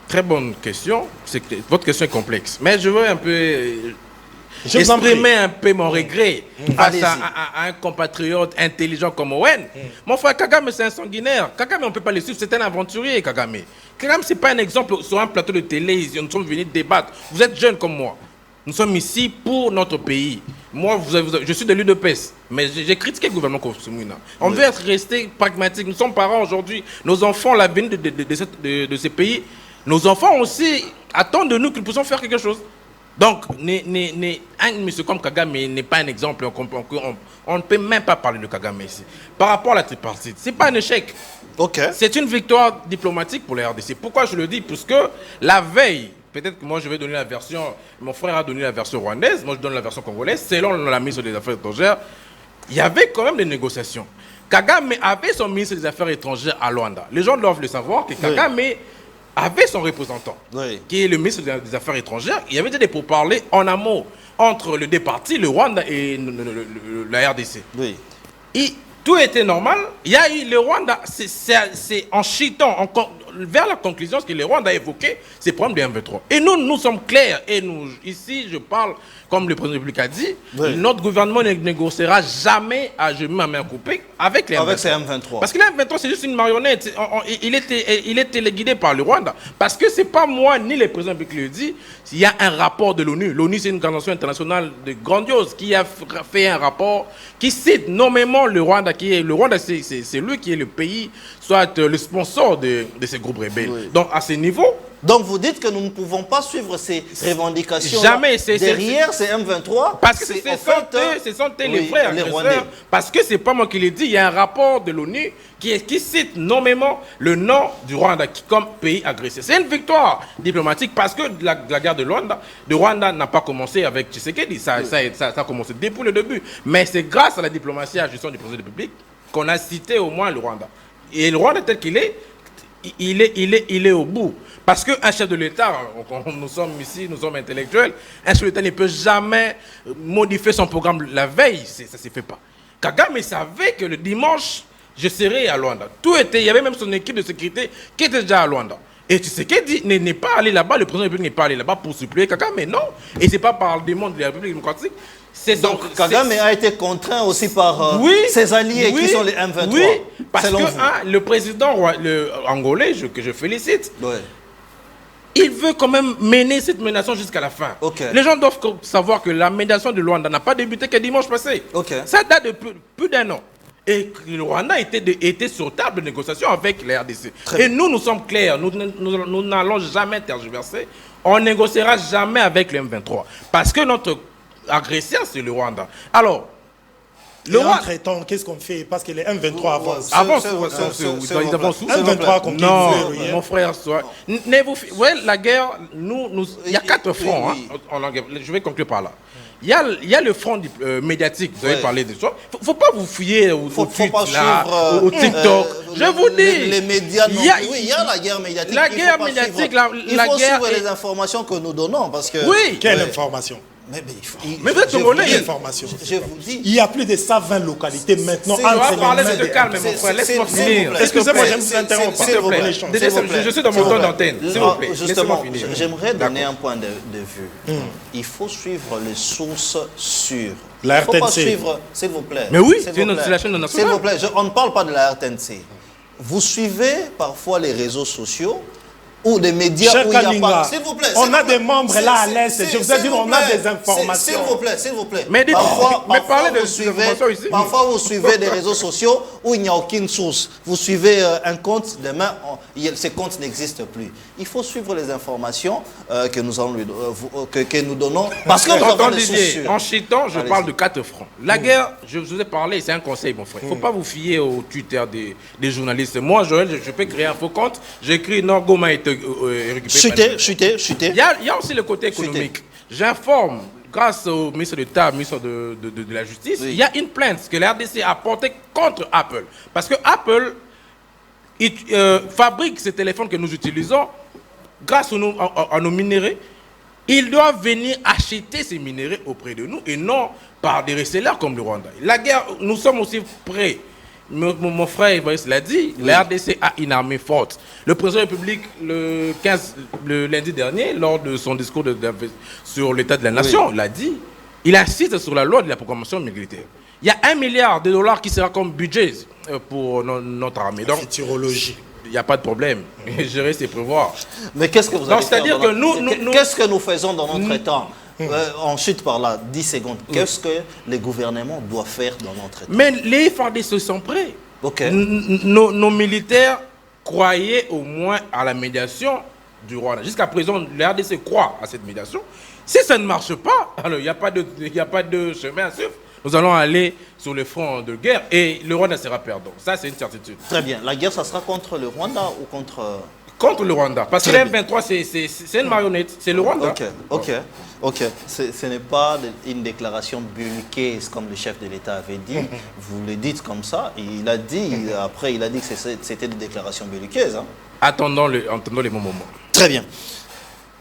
Très bonne question. Votre question est complexe. Mais je veux un peu exprimer un peu mon regret face à un compatriote intelligent comme Owen. Mon frère Kagame, c'est un sanguinaire. Kagame, on ne peut pas le suivre. C'est un aventurier, Kagame. Kagame, ce n'est pas un exemple sur un plateau de télé. Nous sommes venus débattre. Vous êtes jeunes comme moi. Nous sommes ici pour notre pays. Moi, je suis de l'UDPS, mais j'ai critiqué le gouvernement Kosumina. On veut rester pragmatique. Nous sommes parents aujourd'hui. Nos enfants, l'avenir de ces pays, nos enfants aussi attendent de nous que nous puissions faire quelque chose. Donc, un monsieur comme Kagame n'est pas un exemple. On ne peut même pas parler de Kagame ici. Par rapport à la tripartite, ce n'est pas un échec. Okay. C'est une victoire diplomatique pour les RDC. Pourquoi je le dis? Parce que la veille, peut-être que moi je vais donner la version, mon frère a donné la version rwandaise, moi je donne la version congolaise, selon la ministre des Affaires étrangères, il y avait quand même des négociations. Kagame avait son ministre des Affaires étrangères à Luanda. Les gens doivent le savoir que Kagame avait son représentant, qui est le ministre des Affaires étrangères. Il y avait des pourparlers en amont entre les deux partis, le Rwanda et la RDC. Oui. Et tout était normal. Il y a eu le Rwanda, c'est en chitant, vers la conclusion que le Rwanda a évoqué, c'est le problème du M23. Et nous sommes clairs. Et nous, ici, je parle, comme le président de la République a dit, notre gouvernement ne négociera jamais à genoux à main coupée avec les M23. Avec ces M23. Parce que les M23, c'est juste une marionnette. Il est téléguidé par le Rwanda. Parce que c'est pas moi ni le président de la République qui le dit. Il y a un rapport de l'ONU. L'ONU, c'est une organisation internationale grandiose qui a fait un rapport qui cite nommément le Rwanda. Le Rwanda, c'est lui qui est le pays, soit le sponsor de ces groupes rebelles. Oui. Donc, à ce niveau... Donc, vous dites que nous ne pouvons pas suivre ces revendications jamais, derrière ces M23. Parce que ce sont les frères, les Rwandais. Parce que c'est pas moi qui l'ai dit. Il y a un rapport de l'ONU qui cite nommément le nom du Rwanda comme pays agressé. C'est une victoire diplomatique parce que la guerre de Rwanda n'a pas commencé avec Tshisekedi. Ça a commencé depuis le début. Mais c'est grâce à la diplomatie et à la gestion du président de la République qu'on a cité au moins le Rwanda. Et le Rwanda tel qu'il est, il est au bout. Parce qu'un chef de l'État, nous sommes ici, nous sommes intellectuels, un chef de l'État ne peut jamais modifier son programme la veille. Ça ne se fait pas. Kagame savait que le dimanche, je serai à Luanda. Il y avait même son équipe de sécurité qui était déjà à Luanda. Et tu sais qu'il dit, n'est pas allé là-bas, le président de la République n'est pas allé là-bas pour suppléer Kagame, mais non. Et ce n'est pas par le demande de la République démocratique. Donc Kagame a été contraint aussi par ses alliés qui sont les M23. Oui, parce que le président angolais, que je félicite, il veut quand même mener cette médiation jusqu'à la fin. Les gens doivent savoir que la médiation de Luanda n'a pas débuté que dimanche passé. Ça date de plus d'un an. Et le Rwanda était sur table de négociation avec les RDC. Et nous sommes clairs, nous n'allons jamais tergiverser. On ne négociera jamais avec le M23. Parce que notre agresseur, c'est le Rwanda. Alors, entre-temps, qu'est-ce qu'on fait? Parce que les M23 avancent. Ils avancent où? M23 comme non, mon frère, la guerre, il y a 4 fronts. Je vais conclure par là. Il y a le front médiatique, vous avez parlé de ça. Il ne faut pas vous fier au TikTok. Je vous dis. Les médias, il y a la guerre médiatique. La guerre médiatique, il faut suivre les informations que nous donnons. Parce que, oui. Quelle information? Mais vous êtes congolais. Je vous dis. Il y a plus de 120 localités maintenant. On va parler de calme, mon frère. Laisse-moi finir. Excusez-moi, je vous interromps. Je suis dans mon temps d'antenne. S'il vous plaît. Justement, j'aimerais donner un point de vue. Il faut suivre les sources sûres. La RTNC. Il ne faut pas suivre, s'il vous plaît. Mais oui, c'est la chaîne nationale. S'il vous plaît, on ne parle pas de la RTNC. Vous suivez parfois les réseaux sociaux ou des médias où il n'y a pas... S'il vous plaît. On a des membres là à l'Est. Je vous ai dit, on a des informations. S'il vous plaît. Mais parlez de informations ici. Parfois, vous suivez des réseaux sociaux où il n'y a aucune source. Vous suivez un compte, demain, ces comptes n'existent plus. Il faut suivre les informations que nous donnons. Parce que nous avons des sources sûres. En chitant, je parle de 4 fronts. La guerre, je vous ai parlé, c'est un conseil, mon frère. Il ne faut pas vous fier au Twitter des journalistes. Moi, Joël, je peux créer un faux compte. J'écris non, Goma est chuter. Il y a aussi le côté économique. J'informe, grâce au ministre d'État, ministre de la Justice, il y a une plainte que la RDC a portée contre Apple. Parce que Apple fabrique ces téléphones que nous utilisons grâce à nos minéraux. Ils doivent venir acheter ces minéraux auprès de nous et non par des resellers comme le Rwanda. La guerre, nous sommes aussi prêts. Mon frère Evariste l'a dit, la RDC a une armée forte. Le président de la République, le lundi dernier, lors de son discours sur l'état de la nation, l'a dit, il insiste sur la loi de la programmation militaire. Il y a $1 milliard qui sera comme budget pour notre armée. Donc, futurologie. Il n'y a pas de problème. Gérer, c'est prévoir. Mais qu'est-ce que vous allez faire? C'est-à-dire que qu'est-ce que nous faisons dans notre temps? On chute par là, 10 secondes. Qu'est-ce que les gouvernements doivent faire dans notre temps? Mais les FARDC sont prêts. Nos militaires croyaient au moins à la médiation du Rwanda. Jusqu'à présent, les RDC croient à cette médiation. Si ça ne marche pas, alors il n'y a pas de chemin à suivre. Nous allons aller sur le front de guerre et le Rwanda sera perdant. Ça, c'est une certitude. Très bien. La guerre, ça sera contre le Rwanda ou contre... Contre le Rwanda. Parce que le M23, c'est une marionnette. C'est le Rwanda. Ok. Ce n'est pas une déclaration belliqueuse comme le chef de l'État avait dit. Vous le dites comme ça. Il a dit, après, il a dit que c'était une déclaration belliqueuse. Hein. Attendons les bons moments. Très bien.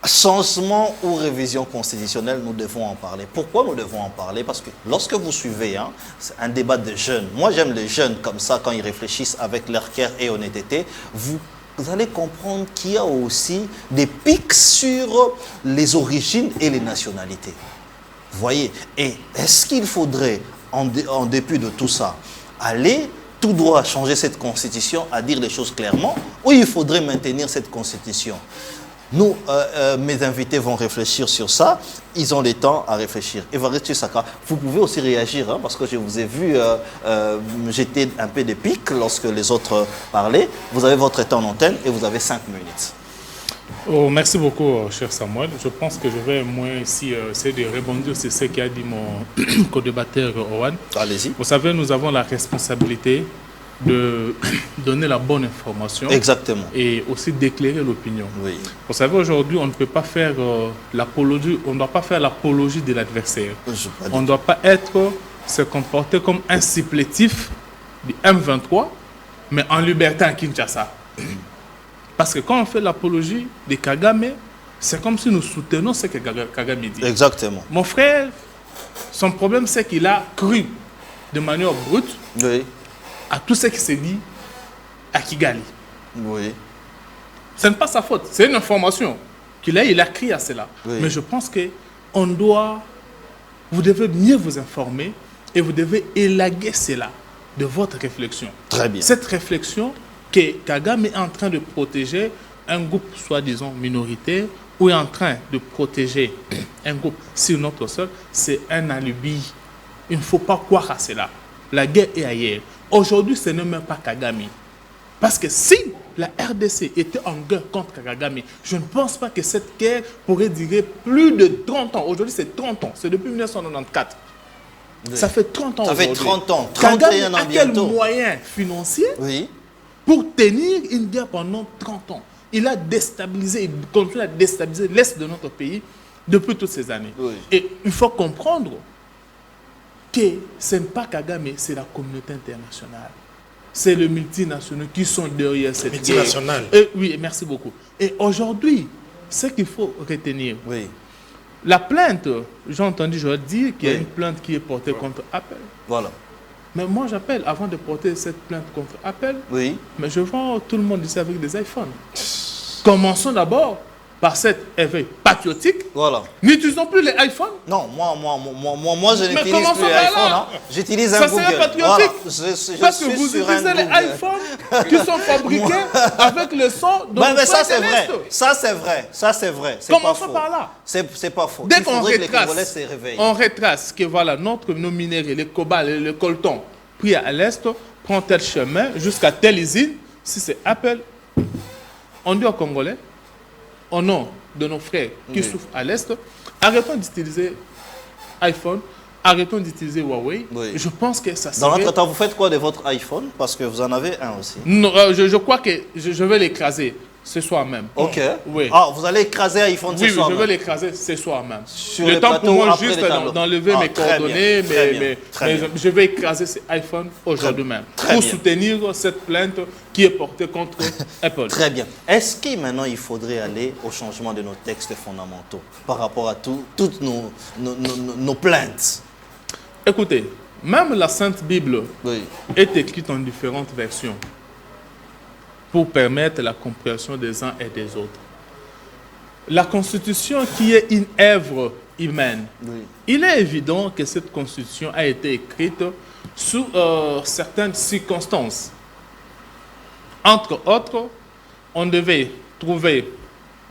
Changement ou révision constitutionnelle, nous devons en parler. Pourquoi nous devons en parler? Parce que lorsque vous suivez c'est un débat de jeunes, moi j'aime les jeunes comme ça, quand ils réfléchissent avec leur cœur et honnêteté, vous vous allez comprendre qu'il y a aussi des pics sur les origines et les nationalités. Vous voyez? Et est-ce qu'il faudrait, en dépit de tout ça, aller tout droit changer cette constitution, à dire les choses clairement, ou il faudrait maintenir cette constitution? Nous, mes invités vont réfléchir sur ça. Ils ont le temps à réfléchir. Évariste Saka, vous pouvez aussi réagir, hein, parce que je vous ai vu jeter un peu de pique lorsque les autres parlaient. Vous avez votre temps en antenne et vous avez 5 minutes. Oh, merci beaucoup, cher Samuel. Je pense que je vais, moi, ici, essayer de rebondir sur ce qu'a dit mon co-débatteur Owen. Allez-y. Vous savez, nous avons la responsabilité de donner la bonne information. Exactement. Et aussi d'éclairer l'opinion. Oui. Vous savez, aujourd'hui, on ne peut pas faire l'apologie, on ne doit pas faire l'apologie de l'adversaire. On ne doit pas se comporter comme un supplétif du M23, mais en liberté à Kinshasa. Parce que quand on fait l'apologie de Kagame, c'est comme si nous soutenons ce que Kagame dit. Exactement. Mon frère, son problème, c'est qu'il a cru de manière brute à tout ce qui s'est dit à Kigali. Oui. Ce n'est pas sa faute, c'est une information qu'il a, il a crié à cela. Oui. Mais je pense que vous devez mieux vous informer et vous devez élaguer cela de votre réflexion. Très bien. Cette réflexion que Kagame est en train de protéger un groupe soi-disant minoritaire ou est en train de protéger un groupe sur notre sol, c'est un alibi. Il ne faut pas croire à cela. La guerre est ailleurs. Aujourd'hui, ce n'est même pas Kagame. Parce que si la RDC était en guerre contre Kagame, je ne pense pas que cette guerre pourrait durer plus de 30 ans. Aujourd'hui, c'est 30 ans. C'est depuis 1994. Oui. Ça fait 30 ans. Ça fait 30 ans. 31 Kagame ans a quel moyen financier pour tenir une guerre pendant 30 ans? Il a déstabilisé, il continue à déstabiliser l'Est de notre pays depuis toutes ces années. Oui. Et il faut comprendre que ce n'est pas Kagame, c'est la communauté internationale. C'est les multinationaux qui sont derrière cette guerre. Oui, merci beaucoup. Et aujourd'hui, ce qu'il faut retenir, la plainte, j'ai entendu dire qu'il y a une plainte qui est portée contre Apple. Voilà. Mais moi, j'appelle, avant de porter cette plainte contre Apple, mais je vois tout le monde ici avec des iPhones. Commençons d'abord par cet éveil patriotique. Voilà. N'utilisons plus les iPhones. Non, moi je n'utilise plus les iPhones. Hein. J'utilise un Google. Ça, c'est patriotique. Voilà. Parce que vous utilisez les iPhones qui sont fabriqués avec le son de mais ça, c'est vrai. Ça, c'est vrai. Ça, c'est vrai. Commençons par là. C'est pas faux. Dès qu'on retrace que voilà, nos minéraux, les cobalt et le coltan, pris à l'Est, prend tel chemin jusqu'à telle usine, si c'est Apple, on dit aux Congolais, au nom de nos frères qui souffrent à l'Est, arrêtons d'utiliser iPhone, arrêtons d'utiliser Huawei. Je pense que ça serait... Dans l'entretemps, vous faites quoi de votre iPhone? Parce que vous en avez un aussi. Non, je crois que je vais l'écraser ce soir même. Ok. Oui. Ah, vous allez écraser iPhone ce soir même? Oui, je vais l'écraser ce soir même. Sur le les temps plateaux, pour moi après juste d'enlever mes coordonnées, mais je vais écraser ce iPhone aujourd'hui même. Pour soutenir cette plainte qui est portée contre Apple. Très bien. Est-ce que maintenant il faudrait aller au changement de nos textes fondamentaux par rapport à toutes nos plaintes? Écoutez, même la Sainte Bible est écrite en différentes versions pour permettre la compréhension des uns et des autres. La Constitution qui est une œuvre humaine, il est évident que cette Constitution a été écrite sous certaines circonstances. Entre autres, on devait trouver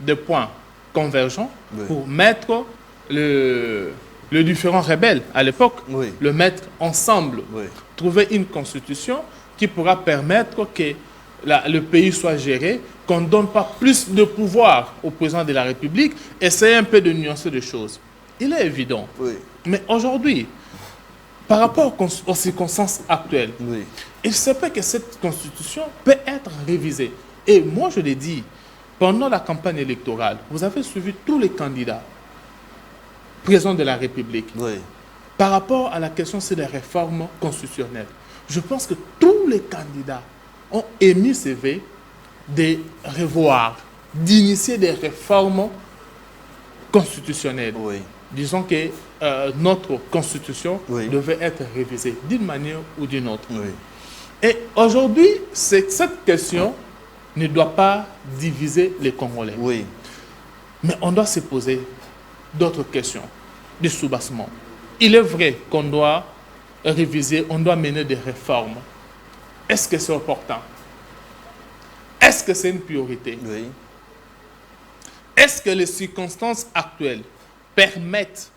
des points convergents pour mettre le différent rebelle à l'époque, le mettre ensemble, trouver une Constitution qui pourra permettre que le pays soit géré, qu'on ne donne pas plus de pouvoir au président de la République, essayer un peu de nuancer les choses. Il est évident. Mais aujourd'hui, par rapport aux circonstances actuelles, il se peut que cette constitution peut être révisée. Et moi, je l'ai dit, pendant la campagne électorale, vous avez suivi tous les candidats présidents de la République. Par rapport à la question, c'est des réformes constitutionnelles. Je pense que tous les candidats ont émis ce vœu de revoir, d'initier des réformes constitutionnelles. Disons que notre constitution devait être révisée d'une manière ou d'une autre. Et aujourd'hui, c'est cette question ne doit pas diviser les Congolais. Oui. Mais on doit se poser d'autres questions, des soubassements. Il est vrai qu'on doit réviser, on doit mener des réformes. Est-ce que c'est important? Est-ce que c'est une priorité? Oui. Est-ce que les circonstances actuelles permettent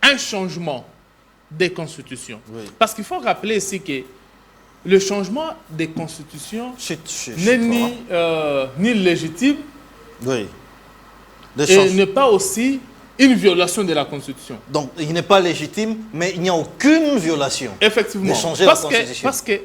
un changement des constitutions? Oui. Parce qu'il faut rappeler ici que le changement des constitutions n'est ni légitime oui. et n'est pas aussi une violation de la Constitution. Donc, il n'est pas légitime, mais il n'y a aucune violation. Effectivement. De changer la Constitution. Parce que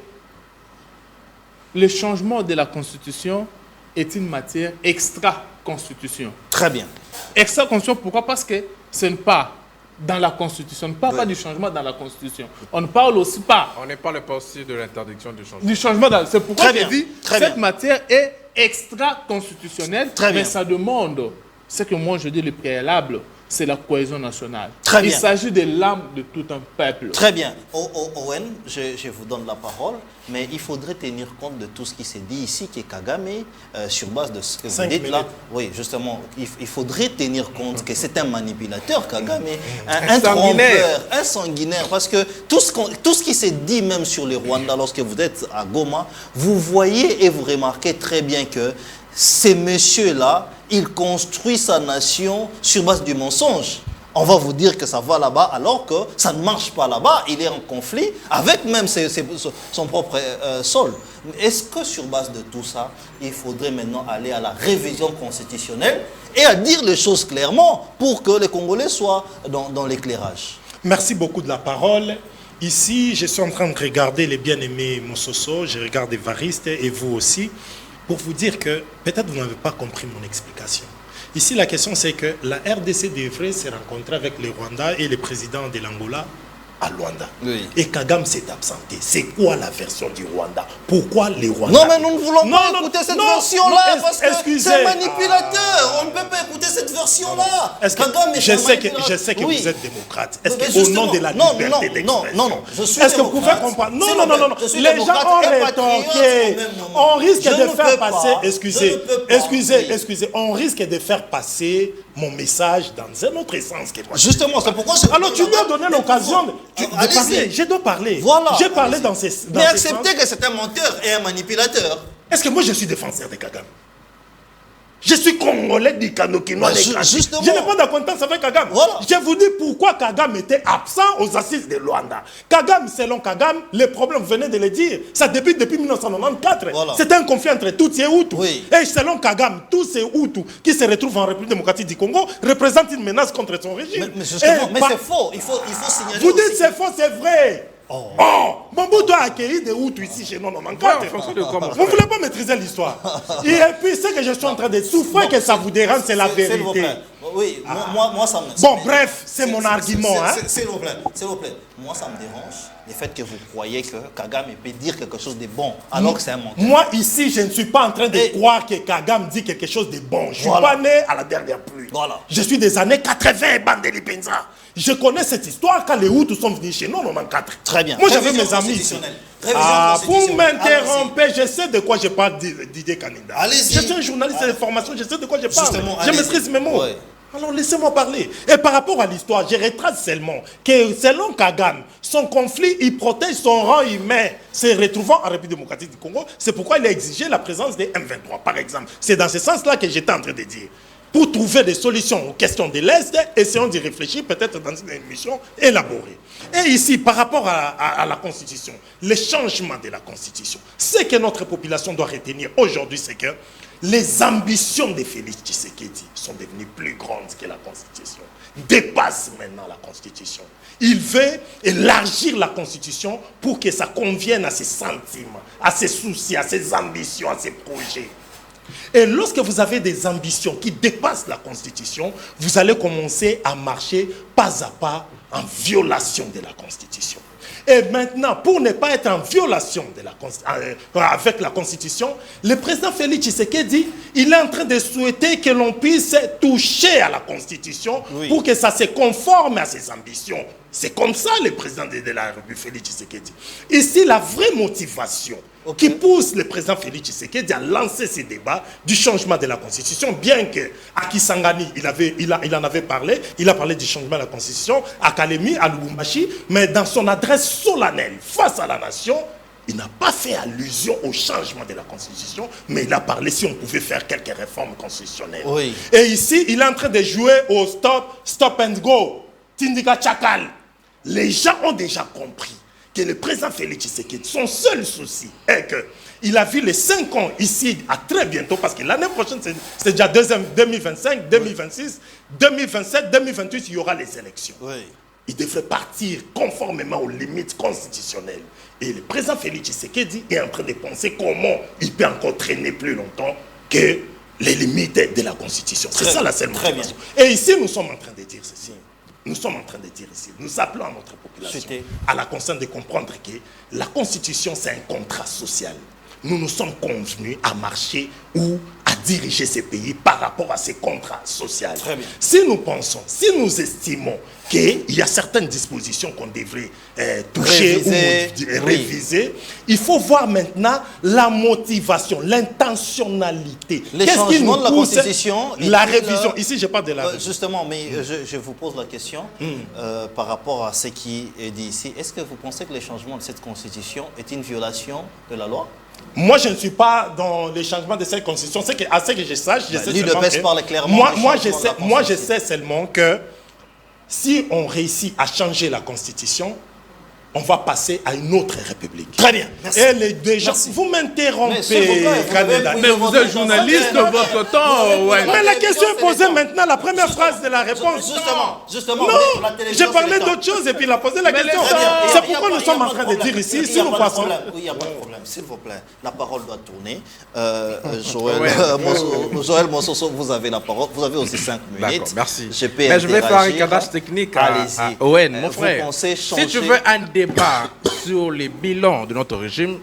le changement de la Constitution est une matière extra-Constitution. Très bien. Extra-Constitution, pourquoi? Parce que ce n'est pas dans la Constitution. On ne parle pas du changement dans la Constitution. On ne parle aussi pas... On n'est pas le aussi de l'interdiction du changement. Du changement dans... C'est pourquoi j'ai dit Très cette bien. matière est extra-constitutionnelle, Très bien. mais ça demande, ce que moi je dis le préalable, c'est la cohésion nationale. Très Il bien. s'agit de l'âme de tout un peuple. Très bien. Owen, je vous donne la parole, mais il faudrait tenir compte de tout ce qui s'est dit ici, qui est Kagame, sur base de ce que vous 5 dites là. minutes. Oui, justement, il faudrait tenir compte que c'est un manipulateur, Kagame, un sanguinaire. trompeur, un sanguinaire, parce que tout ce qui s'est dit même sur le Rwanda, lorsque vous êtes à Goma, vous voyez et vous remarquez très bien que ces messieurs-là, ils construisent sa nation sur base du mensonge. On va vous dire que ça va là-bas alors que ça ne marche pas là-bas. Il est en conflit avec même son propre sol. Est-ce que sur base de tout ça, il faudrait maintenant aller à la révision constitutionnelle et à dire les choses clairement pour que les Congolais soient dans l'éclairage? Merci beaucoup de la parole. Ici, je suis en train de regarder les bien-aimés Mososo, je regarde Evariste et vous aussi, pour vous dire que peut-être vous n'avez pas compris mon explication. Ici, la question c'est que la RDC devrait se rencontrer avec le Rwanda et le président de l'Angola à Luanda. Oui. Et Kagame s'est absenté. C'est quoi la version du Rwanda? Pourquoi les Rwandais? Non, mais nous ne voulons pas écouter cette version-là parce que excusez. c'est manipulateur. On ne peut pas écouter cette version-là. Est-ce que je sais que oui. vous êtes démocrate. Est-ce Mais que au justement, nom de la non, liberté non, d'expression, je suis est-ce que vous pouvez démocrate. comprendre? S'il Non, vous non, plaît, non, non. je suis Les gens démocrate ont et patriote rétorqué. au même moment. On risque Je de ne faire peux passer, pas. excusez, Je ne peux pas. excusez, on risque de faire passer mon message dans un autre sens que moi. Justement, c'est pourquoi Alors tu dois donner l'occasion de parler. Je dois parler. Voilà. J'ai parlé dans ces Mais sens. acceptez que c'est un menteur et un manipulateur. Est-ce que moi je suis défenseur de Kagame? Je suis congolais du Kanokinois. Justement. Je n'ai pas d'acquaintance avec Kagame. Voilà. Je vous dis pourquoi Kagame était absent aux assises de Luanda. Kagame, selon Kagame, les problèmes, vous venez de le dire, ça débute depuis 1994. Voilà. C'est un conflit entre Tutsi et Hutu. Oui. Et selon Kagame, tous ces Hutus qui se retrouvent en République démocratique du Congo représentent une menace contre son régime. Mais justement, Et c'est faux. Il faut signaler. vous dites aussi. c'est faux, c'est vrai. Oh, Mobutu a accueilli des Hutus ici chez nous en Ouais, en 4. fonction de quoi, mon Vous ne frère. voulez pas maîtriser l'histoire. Et puis, ce que je suis en train de souffrir, que ça vous dérange, c'est la S'il vous vérité. plaît. Oui, moi ça me... Bon, bref, c'est mon argument. Hein. S'il vous plaît. Moi, ça me dérange le fait que vous croyez que Kagame peut dire quelque chose de bon, alors que c'est un menteur. Moi, ici, je ne suis pas en train de croire que Kagame dit quelque chose de bon. Je ne suis Voilà. pas né à la dernière pluie. Voilà. Je suis des années 80, Bandeli Penza. Je connais cette histoire quand les Hutus sont venus chez nous en 94. Très bien. Moi, j'avais Révision mes amis ici. constitutionnelle. Révision Vous constitutionnelle. m'interrompez, je sais de quoi je parle, Didier Kanida. Allez-y. Je suis un journaliste de formation, je sais de quoi je parle. Justement, Je allez-y. maîtrise mes mots. Ouais. Alors laissez-moi parler. Et par rapport à l'histoire, je retrace seulement que selon Kagame, son conflit, il protège son rang humain, se retrouvant en République démocratique du Congo. C'est pourquoi il a exigé la présence des M23, par exemple. C'est dans ce sens-là que j'étais en train de dire. Pour trouver des solutions aux questions de l'Est, essayons d'y réfléchir peut-être dans une émission élaborée. Et ici, par rapport à la Constitution, le changement de la Constitution, ce que notre population doit retenir aujourd'hui, c'est que les ambitions de Félix Tshisekedi sont devenues plus grandes que la Constitution, dépassent maintenant la Constitution. Il veut élargir la Constitution pour que ça convienne à ses sentiments, à ses soucis, à ses ambitions, à ses projets. Et lorsque vous avez des ambitions qui dépassent la Constitution, vous allez commencer à marcher pas à pas en violation de la Constitution. Et maintenant, pour ne pas être en violation de avec la Constitution, le président Félix Tshisekedi, il est en train de souhaiter que l'on puisse toucher à la Constitution pour que ça se conforme à ses ambitions. C'est comme ça le président de la République, Félix Tshisekedi. Ici, la vraie motivation qui pousse le président Félix Tshisekedi à lancer ces débats du changement de la Constitution, bien que à Kisangani, il en avait parlé, il a parlé du changement de la Constitution, à Kalemi, à Lubumbashi, mais dans son adresse solennelle face à la nation, il n'a pas fait allusion au changement de la Constitution, mais il a parlé si on pouvait faire quelques réformes constitutionnelles. Oui. Et ici, il est en train de jouer au stop and go, Tindika Chakal. Les gens ont déjà compris que le président Félix Tshisekedi, son seul souci est qu'il a vu les 5 ans ici à très bientôt, parce que l'année prochaine, c'est déjà 2025, 2026, 2027, 2028, il y aura les élections. Oui. Il devrait partir conformément aux limites constitutionnelles. Et le président Félix Tshisekedi est en train de penser comment il peut encore traîner plus longtemps que les limites de la Constitution. C'est ça la seule motivation. Et ici, nous sommes en train de dire ceci. Nous sommes en train de dire ici, nous appelons à notre population à la conscience de comprendre que la Constitution, c'est un contrat social. Nous nous sommes convenus à marcher ou à diriger ces pays par rapport à ces contrats sociaux. Si nous pensons, si nous estimons qu'il y a certaines dispositions qu'on devrait toucher ou réviser, il faut voir maintenant la motivation, l'intentionnalité. Les changements de la Constitution. La révision. Ici, je parle de la révision. Justement, mais je vous pose la question par rapport à ce qui est dit ici. Est-ce que vous pensez que les changements de cette Constitution est une violation de la loi? Moi, je ne suis pas dans les changements de cette constitution. À ce que je sache, je sais seulement que... parle clairement moi, je sais seulement que si on réussit à changer la constitution, on va passer à une autre république. Très bien. Merci. Et les gens, vous m'interrompez. Mais vous êtes journaliste de votre temps. Ouais. Mais la question est posée maintenant, la première phrase de la réponse. Justement. Non, j'ai parlé d'autre chose et puis il a posé la question. C'est pourquoi nous sommes en train de dire ici, si nous passons... Oui, il n'y a pas de problème. S'il vous plaît, la parole doit tourner. Joël Mossoso, vous avez la parole. Vous avez aussi 5 minutes. D'accord, merci. Je vais faire un cadrage technique à Owen, mon frère. Si tu veux un débat sur les bilans de notre régime,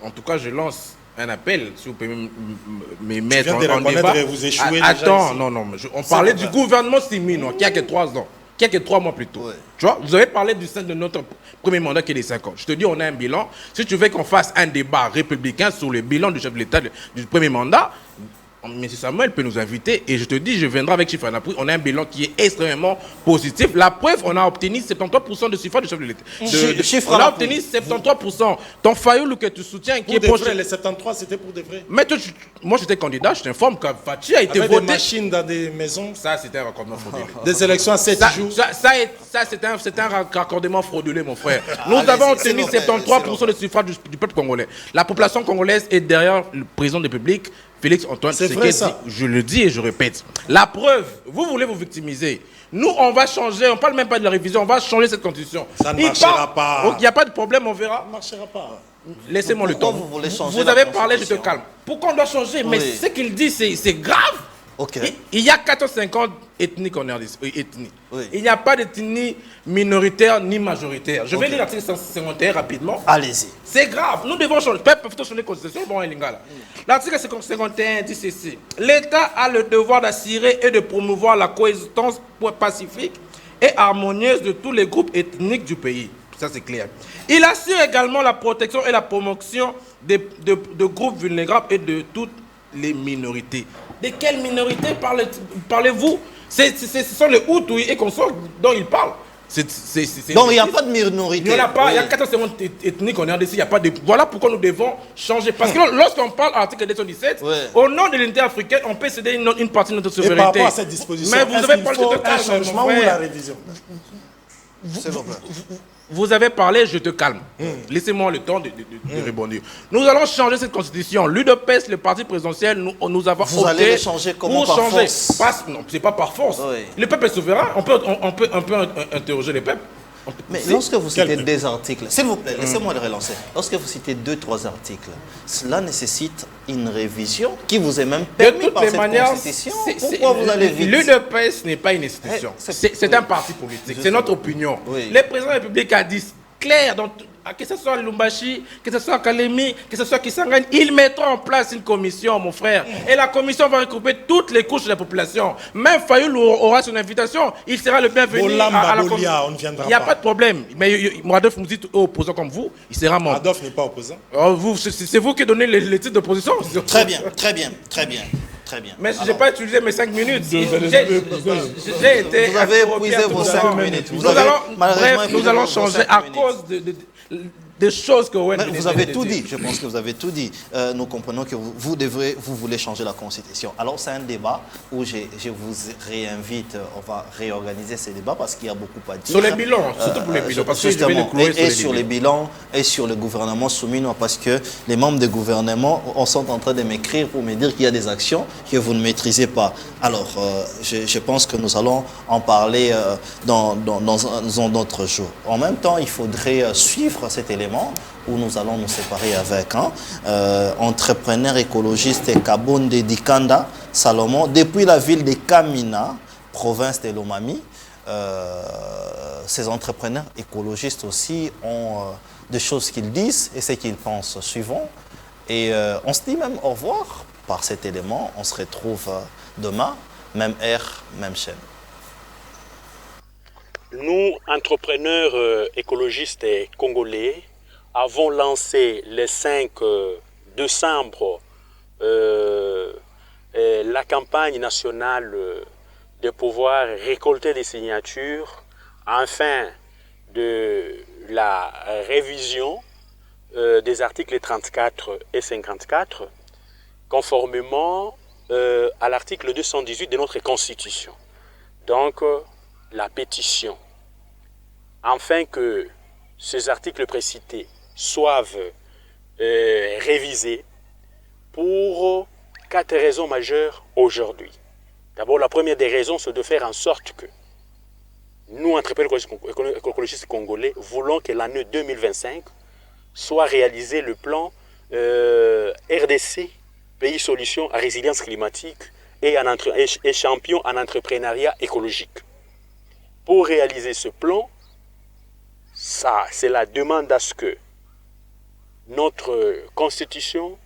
en tout cas, je lance un appel, si vous pouvez me mettre en débat. Vous échouez attends, non, on parlait du gouvernement Simino, qui a que 3 ans, qui a que 3 mois plus tôt. Ouais. Tu vois, vous avez parlé du sein de notre premier mandat qui est les 5 ans. Je te dis, on a un bilan. Si tu veux qu'on fasse un débat républicain sur le bilan du chef de l'État du premier mandat, M. Samuel peut nous inviter et je te dis, je viendrai avec chiffre à l'appui. On a un bilan qui est extrêmement positif. La preuve, on a obtenu 73% de suffrage du chef de l'État. On a obtenu 73%. Ton Fayoulou que tu soutiens, qui est proche. Les 73, c'était pour de vrai. Mais moi, j'étais candidat, je t'informe que Fatih a été voté. Des machines dans des maisons. Ça, c'était un raccordement frauduleux. Des élections à 7 jours. Ça c'était un raccordement frauduleux, mon frère. Nous avons obtenu 73% de suffrage du peuple congolais. La population congolaise est derrière le président de la République, Félix Antoine Tshisekedi, je le dis et je répète. La preuve, vous voulez vous victimiser. Nous, on va changer, on ne parle même pas de la révision, on va changer cette constitution. Ça ne marchera pas. Il n'y a pas de problème, on verra. Ça ne marchera pas. Laissez-moi le temps. Vous avez parlé, je te calme. Pourquoi on doit changer? Mais ce qu'il dit, c'est grave. Okay. Il y a 450 ethnies en RDC. Oui. Il n'y a pas d'ethnie minoritaire ni majoritaire. Je vais lire l'article 151 rapidement. Allez-y. C'est grave. Nous devons changer. Peut changer la constitution. Bon, l'article 51 dit ceci. L'État a le devoir d'assurer et de promouvoir la coexistence pacifique et harmonieuse de tous les groupes ethniques du pays. Ça, c'est clair. Il assure également la protection et la promotion de groupes vulnérables et de toutes les minorités. De quelles minorités parlez-vous? Ce sont les Hutus et consorts dont il parle. Donc il n'y a pas de minorité. Il n'y en a pas, il y a 450 ethniques en RDC, il n'y a pas de... Voilà pourquoi nous devons changer. Parce que lorsqu'on parle à l'article 217, au nom de l'unité africaine, on peut céder une partie de notre souveraineté. Et par rapport à cette disposition, mais vous avez parlé de un changement ou la révision? Vous avez parlé, je te calme. Laissez-moi le temps de répondre. Nous allons changer cette constitution. L'UDPS, le parti présidentiel, nous avons opté. Vous allez changer comment? Par force? Non, c'est pas par force. Oui. Le peuple est souverain. On peut interroger le peuple. Mais lorsque vous citez des articles, s'il vous plaît, laissez-moi le relancer. Lorsque vous citez 2-3 articles, cela nécessite une révision qui vous est même permis par cette constitution. Pourquoi vous allez vite? L'UDPS n'est pas une institution. C'est un parti politique. C'est notre opinion. Oui. Le président de la République a dit clair Que ce soit Lumbashi, que ce soit Kalemi, que ce soit Kisangani, ils mettront en place une commission, mon frère. Et la commission va regrouper toutes les couches de la population. Même Fayoul aura son invitation, il sera le bienvenu à la commission. On ne viendra pas. Il n'y a pas de problème. Mais Moadef nous dit opposant comme vous, il sera membre. Adolphe n'est pas opposant. C'est vous qui donnez les titres d'opposition. Très bien, très bien, très bien. Très bien. Mais je n'ai pas utilisé mes 5 minutes. J'ai été. Vous avez épuisé vos 5 minutes. Nous allons changer à cause des choses que vous avez tout dit. Je pense que vous avez tout dit. Nous comprenons que vous voulez changer la Constitution. Alors c'est un débat où je vous réinvite. On va réorganiser ces débats parce qu'il y a beaucoup à dire. Sur les bilans, surtout pour les bilans. Parce que sur les bilans et sur le gouvernement soumis, parce que les membres du gouvernement sont en train de m'écrire pour me dire qu'il y a des actions que vous ne maîtrisez pas. Alors je pense que nous allons en parler dans un autre jour. En même temps, il faudrait suivre cet élément où nous allons nous séparer avec entrepreneur écologiste Kabonde Dikanda Salomon, depuis la ville de Kamina, province de Lomami. Ces entrepreneurs écologistes aussi ont des choses qu'ils disent et ce qu'ils pensent suivant. Et on se dit même au revoir par cet élément. On se retrouve demain, même heure, même chaîne. Nous, entrepreneurs écologistes et congolais, avons lancé le 5 décembre la campagne nationale de pouvoir récolter des signatures afin de la révision des articles 34 et 54 conformément à l'article 218 de notre Constitution. Donc, la pétition, afin que ces articles précités soient révisés pour 4 raisons majeures aujourd'hui. D'abord, la première des raisons, c'est de faire en sorte que nous, entrepreneurs écologistes congolais, voulons que l'année 2025 soit réalisé le plan RDC, pays solution à résilience climatique et champion en entrepreneuriat écologique. Pour réaliser ce plan, cela demande à ce que notre constitution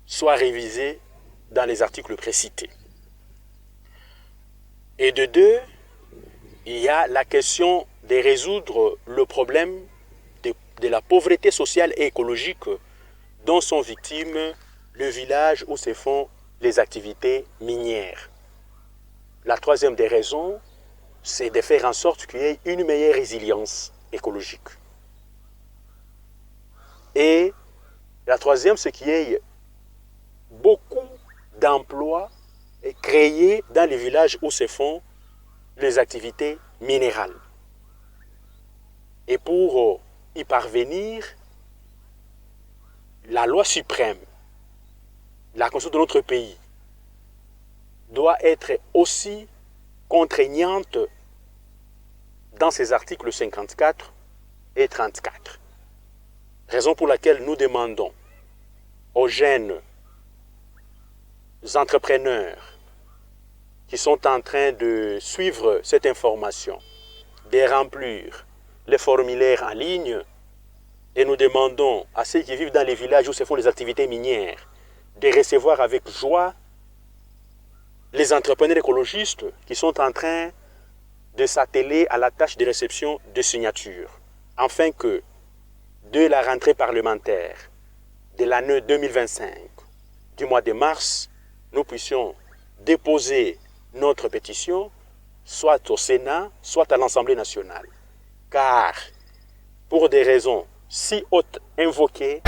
soit révisée dans les articles précités. Et de deux, il y a la question de résoudre le problème de la pauvreté sociale et écologique dont sont victimes le village où se font les activités minières. La troisième des raisons, c'est de faire en sorte qu'il y ait une meilleure résilience écologique. Et la troisième, c'est qu'il y ait beaucoup d'emplois créés dans les villages où se font les activités minérales. Et pour y parvenir, la loi suprême, la Constitution de notre pays, doit être aussi contraignante dans ses articles 54 et 34. Raison pour laquelle nous demandons aux jeunes entrepreneurs qui sont en train de suivre cette information, de remplir les formulaires en ligne, et nous demandons à ceux qui vivent dans les villages où se font les activités minières de recevoir avec joie les entrepreneurs écologistes qui sont en train de s'atteler à la tâche de réception de signatures, afin que, de la rentrée parlementaire de l'année 2025, du mois de mars, nous puissions déposer notre pétition, soit au Sénat, soit à l'Assemblée nationale. Car, pour des raisons si hautes invoquées,